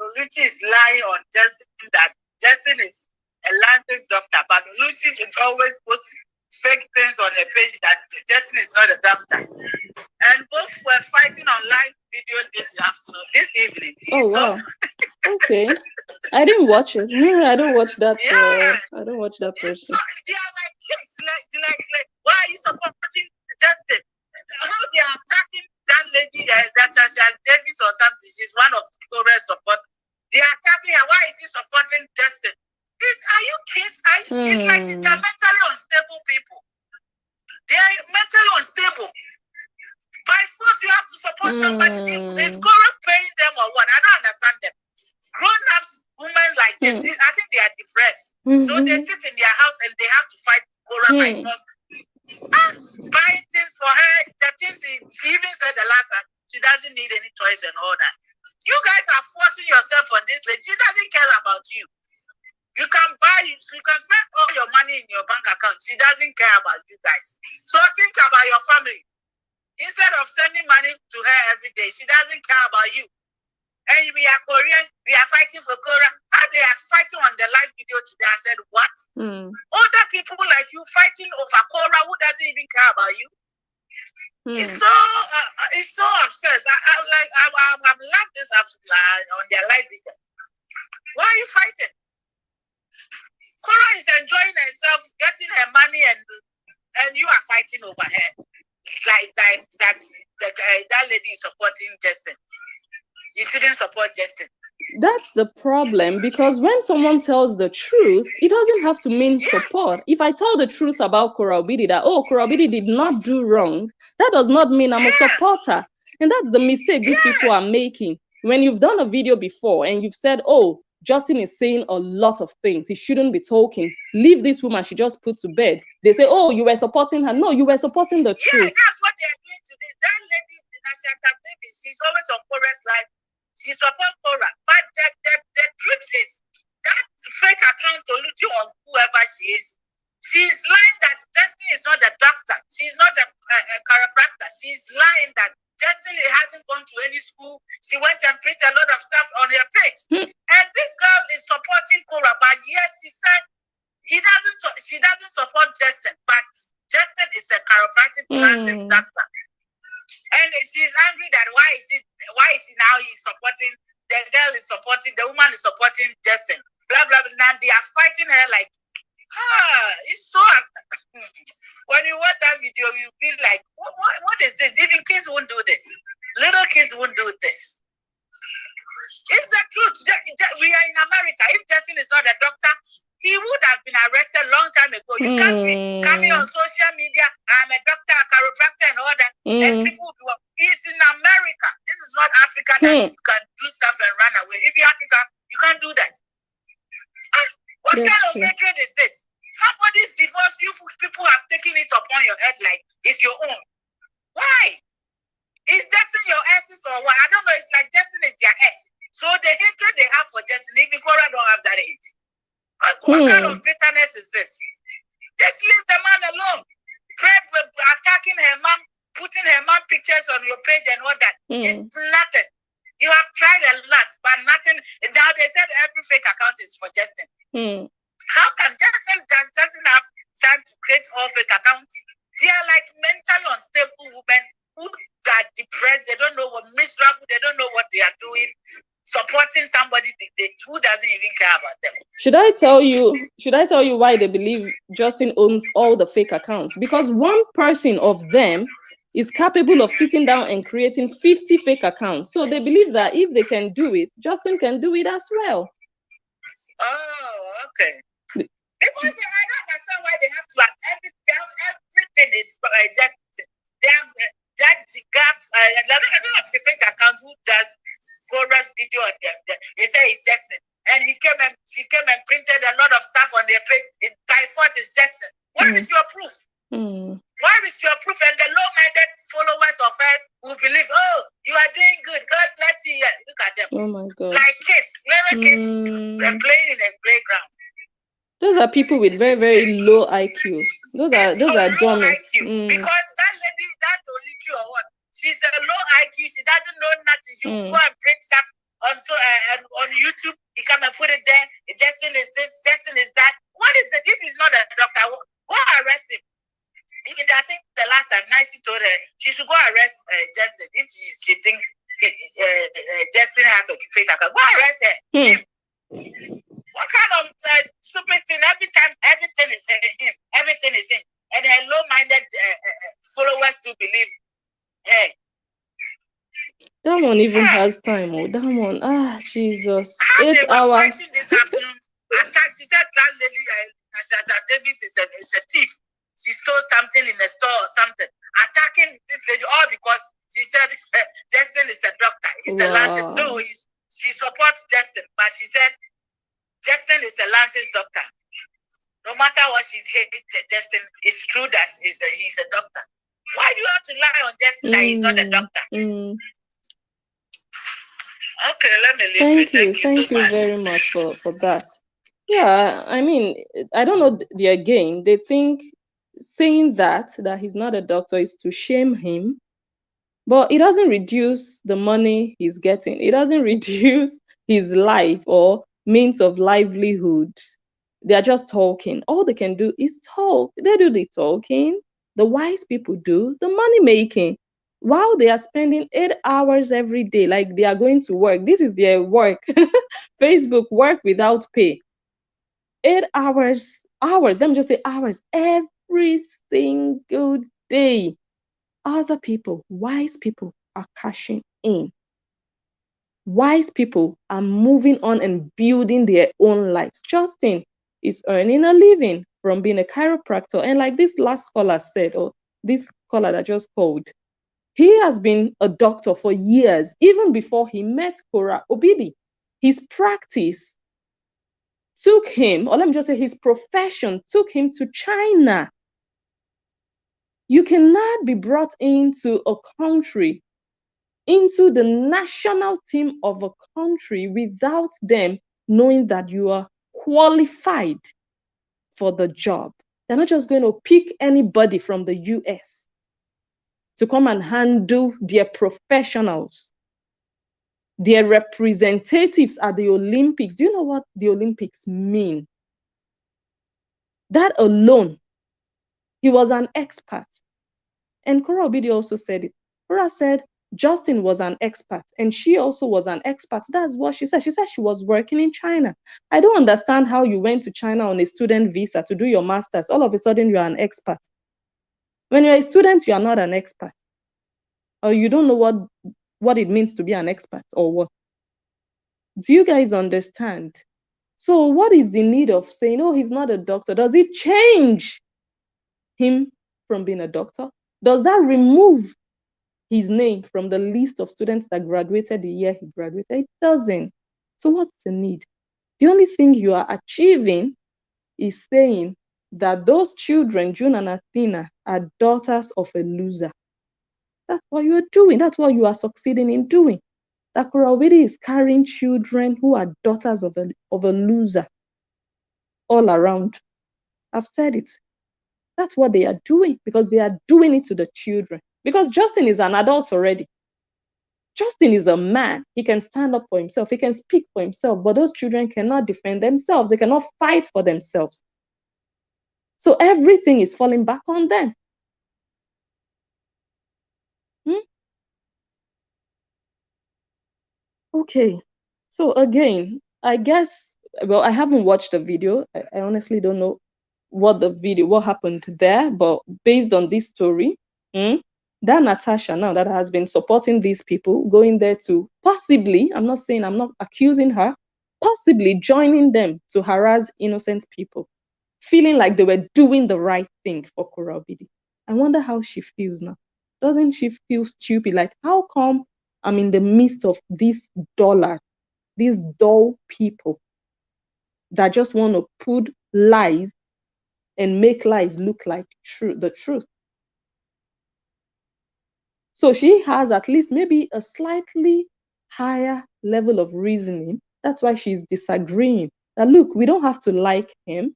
Oluchi is lying on Justin, that Justin is a licensed doctor, but Oluchi can always post fake things on her page that Justin is not a doctor. And both were fighting on live video this evening. Oh, wow. Okay. I didn't watch it. I don't watch that. Yeah. I don't watch that person. So they are like kids. Like, why are you supporting Justin? How they are attacking that lady, Natasha Davis or something? She's one of the chorus support. They are attacking her. Why is he supporting Justin? Are you kids? It's like they're mentally unstable people. They are mentally unstable. By force, you have to support somebody. Is Cora paying them or what? I don't understand them. Grown-ups, women like this, I think they are depressed. So they sit in their house and they have to fight Cora by force. Buying things for her, the things she even said the last time, she doesn't need any toys and all that. You guys are forcing yourself on this lady. She doesn't care about you. You can spend all your money in your bank account. She doesn't care about you guys. So think about your family. Instead of sending money to her every day, she doesn't care about you. And we are Korean, we are fighting for Korea. How they are fighting on the live video today, I said, what? Older people like you fighting over Korea who doesn't even care about you? It's so upset. I'm love this on their live video. Why are you fighting? Korea is enjoying herself, getting her money, and you are fighting over her. Like that lady is supporting Justin. You shouldn't support Justin. That's the problem, because when someone tells the truth, it doesn't have to mean support. If I tell the truth about Korobidi, that Korobidi did not do wrong, that does not mean I'm a supporter. And that's the mistake these people are making. When you've done a video before and you've said, oh, Justin is saying a lot of things, he shouldn't be talking, leave this woman, she just put to bed. They say, oh, you were supporting her. No, you were supporting the truth. Yeah, that's what they're doing today. That lady, Nashaka Davis, she's always on Kora's life. She supports Kora. But the truth is, that fake account Oluchi or whoever she is, she's lying that Justin is not a doctor. She's not a chiropractor. She's lying that Justin hasn't gone to any school. She went and printed a lot of stuff on her page. And this girl is supporting Kora. But yes, she said she doesn't support Justin. But Justin is a chiropractic planting doctor. And she's angry that why is he now he's supporting, the girl is supporting, the woman is supporting Justin. Blah, blah, blah. Now they are fighting her like, it's so... When you watch that video, you feel like, what is this? Even kids won't do this. Little kids won't do this. It's the truth. We are in America. If Justin is not a doctor, he would have been arrested a long time ago. You can't be coming on social media, I'm a doctor, a chiropractor, and all that. And people will do. He's in America. This is not Africa that you can do stuff and run away. If you're Africa, you can't do that. What kind of hatred is this? Somebody's divorce, you people have taken it upon your head like it's your own. Why? Is Justin your exes or what? I don't know. It's like Justin is their ex. So the hatred they have for Justin, even Cora don't have that hate. What kind of bitterness is this? Just leave the man alone. Attacking her mom, putting her mom pictures on your page and all that. It's nothing. You have tried a lot, but nothing. Now they said every fake account is for Justin. How can Justin doesn't have time to create all fake accounts? They are like mentally unstable women who that are depressed, they don't know what miserable, they don't know what they are doing, supporting somebody who doesn't even care about them. Should I tell you why they believe Justin owns all the fake accounts? Because one person of them is capable of sitting down and creating 50 fake accounts. So they believe that if they can do it, Justin can do it as well. Oh, okay. Because I don't understand why they have to have everything is just they have that gaps. I don't know if the fake account who does chorus video on them. They say it's Jackson, and she came and printed a lot of stuff on their page. By force is Jackson. Where is your proof? Where is your proof? And the low-minded followers of us who believe, oh, you are doing good. God bless you. Look at them. Oh my God. Like kids, little kids, they're playing in a playground. Those are people with very, very low IQ. Those are dummies. Because that lady, that Oliju or what, she's a low IQ. She doesn't know nothing. She will go and print stuff on YouTube. You come and put it there. Justin is this, Justin is that. What is it? If he's not a doctor, go arrest him. Even I think the last time Nancy told her she should go arrest Justin if she thinks Justin has a fake account. Go arrest her. What kind of stupid thing? Every time, everything is him. Everything is him. And her low-minded followers to believe. Hey. That one even has time. Oh, that one. Jesus. How 8 they were hours. fighting this afternoon. She said that lady, Nashata Davis, is a thief. She stole something in a store or something. Attacking this lady all because she said Justin is a doctor. He's a Lancet. No, she supports Justin, but she said Justin is a Lancet doctor. No matter what she hates Justin, it's true that he's a doctor. Why do you have to lie on Justin that he's not a doctor? Okay, let me leave it. Thank you so much. Very much for that. Yeah, I mean, I don't know. Again, they think saying that he's not a doctor is to shame him, but it doesn't reduce the money he's getting. It doesn't reduce his life or means of livelihood. They're just talking. All they can do is talk. They do the talking. The wise people do the money making. While they are spending 8 hours every day, like they are going to work. This is their work. Facebook, work without pay. 8 hours, let me just say hours, every single day. Other people, wise people, are cashing in. Wise people are moving on and building their own lives. Justin is earning a living from being a chiropractor. And like this last caller said, or this caller that just called, he has been a doctor for years, even before he met Kora Obidi. His practice took him, or let me just say his profession took him to China. You cannot be brought into a country, into the national team of a country without them knowing that you are qualified for the job. They're not just going to pick anybody from the US to come and handle their professionals. Their representatives at the Olympics. Do you know what the Olympics mean? That alone, he was an expert. And Kora Obidi also said it. Kora said Justin was an expert, and she also was an expert. That's what she said. She said she was working in China. I don't understand how you went to China on a student visa to do your master's. All of a sudden, you are an expert. When you're a student, you are not an expert. Or you don't know what it means to be an expert, or what. Do you guys understand? So what is the need of saying, oh, he's not a doctor? Does it change him from being a doctor? Does that remove his name from the list of students that graduated the year he graduated? It doesn't. So what's the need? The only thing you are achieving is saying that those children, June and Athena, are daughters of a loser. That's what you are doing. That's what you are succeeding in doing. That Kora Obidi is carrying children who are daughters of a loser all around. I've said it. That's what they are doing, because they are doing it to the children. Because Justin is an adult already. Justin is a man. He can stand up for himself. He can speak for himself. But those children cannot defend themselves. They cannot fight for themselves. So everything is falling back on them. Okay. So again, I guess, well, I haven't watched the video. I honestly don't know what happened there, but based on this story, that Natasha now that has been supporting these people, going there to possibly, I'm not saying, I'm not accusing her, possibly joining them to harass innocent people, feeling like they were doing the right thing for Korobidi. I wonder how she feels now. Doesn't she feel stupid? Like, how come I'm in the midst of these dull people that just want to put lies and make lies look like the truth? So she has at least maybe a slightly higher level of reasoning. That's why she's disagreeing. That look, we don't have to like him.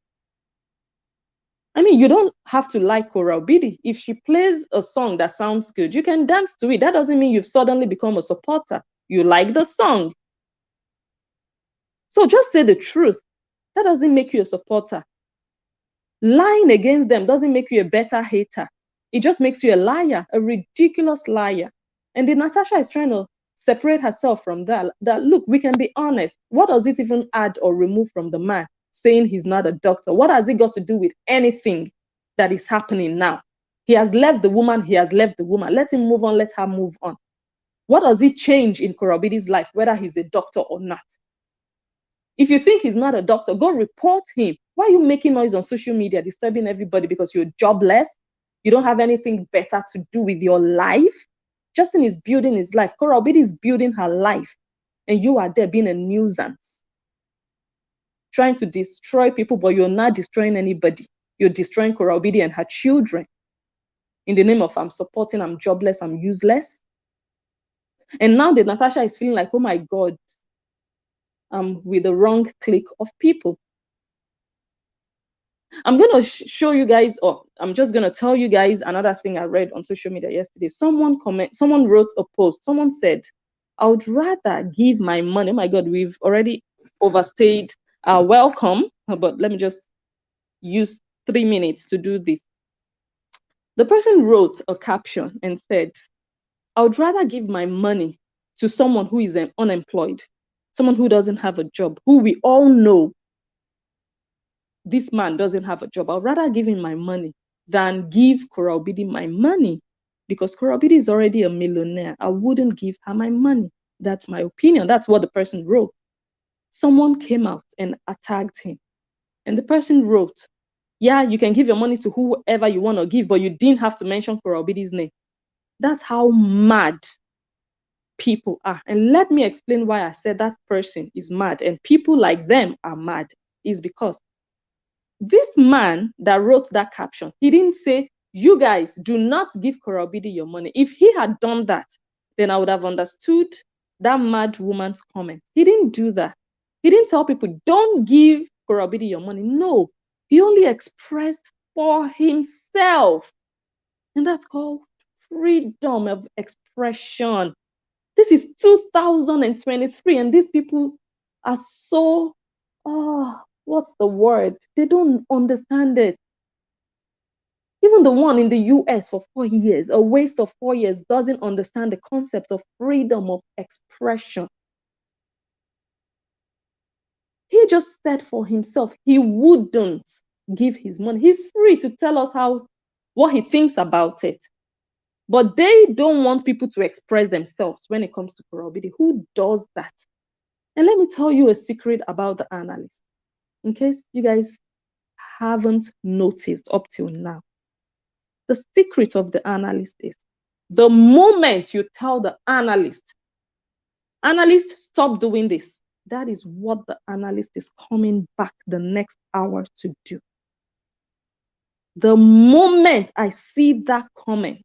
I mean, you don't have to like Cora Obidi. If she plays a song that sounds good, you can dance to it. That doesn't mean you've suddenly become a supporter. You like the song. So just say the truth. That doesn't make you a supporter. Lying against them doesn't make you a better hater. It just makes you a liar, a ridiculous liar. And then Natasha is trying to separate herself from that. That look, we can be honest. What does it even add or remove from the man saying he's not a doctor? What has it got to do with anything that is happening now? He has left the woman, he has left the woman. Let him move on, let her move on. What does it change in Korobidi's life, whether he's a doctor or not? If you think he's not a doctor, go report him. Why are you making noise on social media, disturbing everybody because you're jobless? You don't have anything better to do with your life? Justin is building his life. Cora Obidi is building her life. And you are there being a nuisance, trying to destroy people, but you're not destroying anybody. You're destroying Cora Obidi and her children in the name of I'm supporting, I'm jobless, I'm useless. And now that Natasha is feeling like, oh my God, I'm with the wrong clique of people. I'm going to show you guys, or I'm just going to tell you guys another thing I read on social media yesterday. Someone wrote a post. Someone said, I would rather give my money. Oh my God, we've already overstayed our welcome, but let me just use 3 minutes to do this. The person wrote a caption and said, I would rather give my money to someone who is unemployed, someone who doesn't have a job, who we all know this man doesn't have a job. I'd rather give him my money than give Cora Obidi my money, because Cora Obidi is already a millionaire. I wouldn't give her my money. That's my opinion. That's what the person wrote. Someone came out and attacked him. And the person wrote, yeah, you can give your money to whoever you want to give, but you didn't have to mention Cora Obidi's name. That's how mad people are. And let me explain why I said that person is mad and people like them are mad. Is because this man that wrote that caption, he didn't say, you guys do not give Cora Obidi your money. If he had done that, then I would have understood that mad woman's comment. He didn't do that. He didn't tell people, don't give Cora Obidi your money. No, he only expressed for himself. And that's called freedom of expression. This is 2023, and these people are so, what's the word? They don't understand it. Even the one in the US for 4 years, a waste of 4 years, doesn't understand the concept of freedom of expression. He just said for himself, he wouldn't give his money. He's free to tell us what he thinks about it. But they don't want people to express themselves when it comes to Cora Obidi. Who does that? And let me tell you a secret about the analyst, in case you guys haven't noticed up till now. The secret of the analyst is the moment you tell the analyst, stop doing this, that is what the analyst is coming back the next hour to do. The moment I see that comment,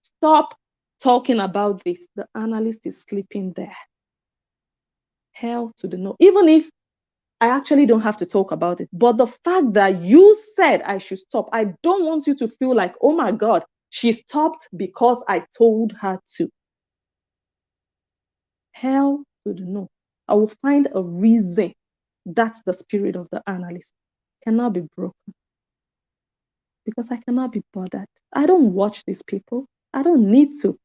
stop talking about this, the analyst is sleeping there. Hell to the no. Even if I actually don't have to talk about it, but the fact that you said I should stop, I don't want you to feel like, oh my God, she stopped because I told her to. Hell to the no. I will find a reason. That's the spirit of the analyst. Cannot be broken. Because I cannot be bothered. I don't watch these people. I don't need to.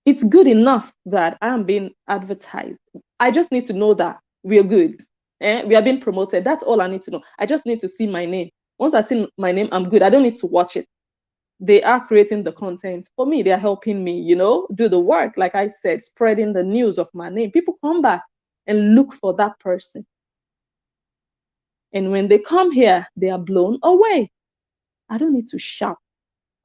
It's good enough that I am being advertised. I just need to know that we are good. We are being promoted. That's all I need to know. I just need to see my name. Once I see my name, I'm good. I don't need to watch it. They are creating the content for me. They are helping me, do the work. Like I said, spreading the news of my name. People come back and look for that person. And when they come here, they are blown away. I don't need to shout.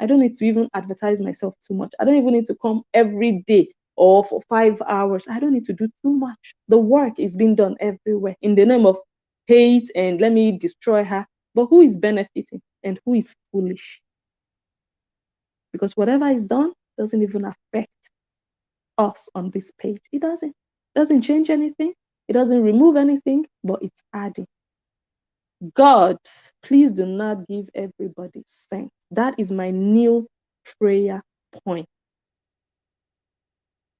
I don't need to even advertise myself too much. I don't even need to come every day or for 5 hours. I don't need to do too much. The work is being done everywhere in the name of hate and let me destroy her. But who is benefiting and who is foolish? Because whatever is done doesn't even affect us on this page. It doesn't change anything. It doesn't remove anything, but it's adding. God, please do not give everybody sense. That is my new prayer point.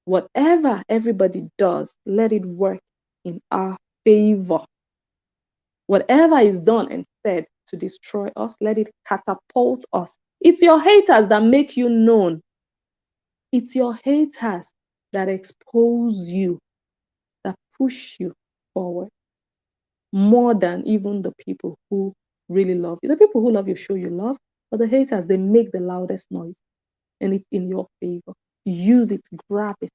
Whatever everybody does, let it work in our favor. Whatever is done and said to destroy us, let it catapult us. It's your haters that make you known. It's your haters that expose you, that push you forward more than even the people who really love you. The people who love you show you love, but the haters, they make the loudest noise, and it's in your favor. Use it, grab it,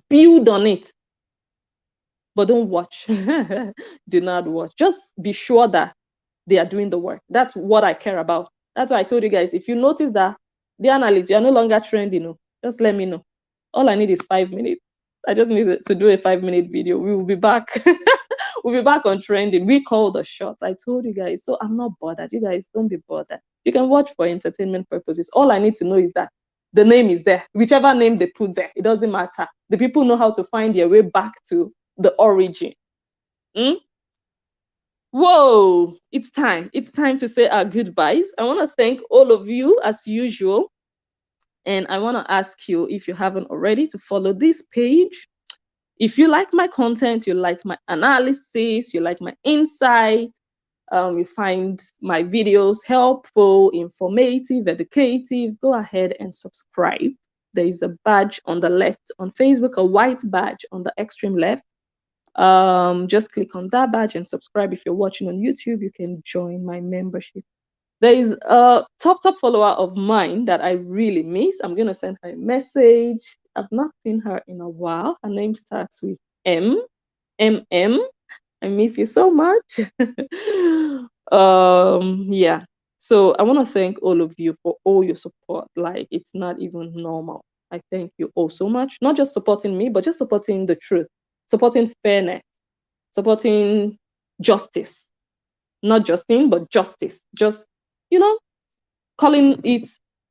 build on it, but don't watch. Do not watch. Just be sure that they are doing the work. That's what I care about. That's why I told you guys, if you notice that the analysts, you are no longer trending, just let me know. All I need is 5 minutes. I just need to do a 5-minute video. We will be back. We'll be back on trending. We call the shots. I told you guys. So I'm not bothered. You guys don't be bothered. You can watch for entertainment purposes. All I need to know is that the name is there. Whichever name they put there, it doesn't matter. The people know how to find their way back to the origin. Whoa, it's time. It's time to say our goodbyes. I want to thank all of you as usual. And I want to ask you, if you haven't already, to follow this page. If you like my content, you like my analysis, you like my insight, you find my videos helpful, informative, educative, go ahead and subscribe. There is a badge on the left on Facebook, a white badge on the extreme left. Just click on that badge and subscribe. If you're watching on YouTube, you can join my membership. There is a top follower of mine that I really miss. I'm going to send her a message. I've not seen her in a while. Her name starts with M. I miss you so much. Yeah. So I want to thank all of you for all your support. Like, it's not even normal. I thank you all so much. Not just supporting me, but just supporting the truth, supporting fairness, supporting justice. Not justin, but justice. Just, calling it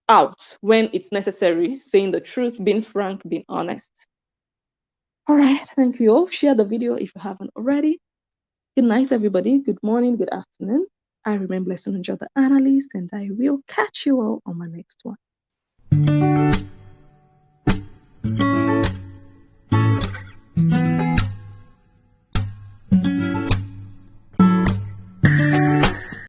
out when it's necessary, saying the truth, being frank, being honest. All right, thank you all. Share the video if you haven't already. Good night, everybody. Good morning, good afternoon. I remain blessed and enjoy the analyst, and I will catch you all on my next one.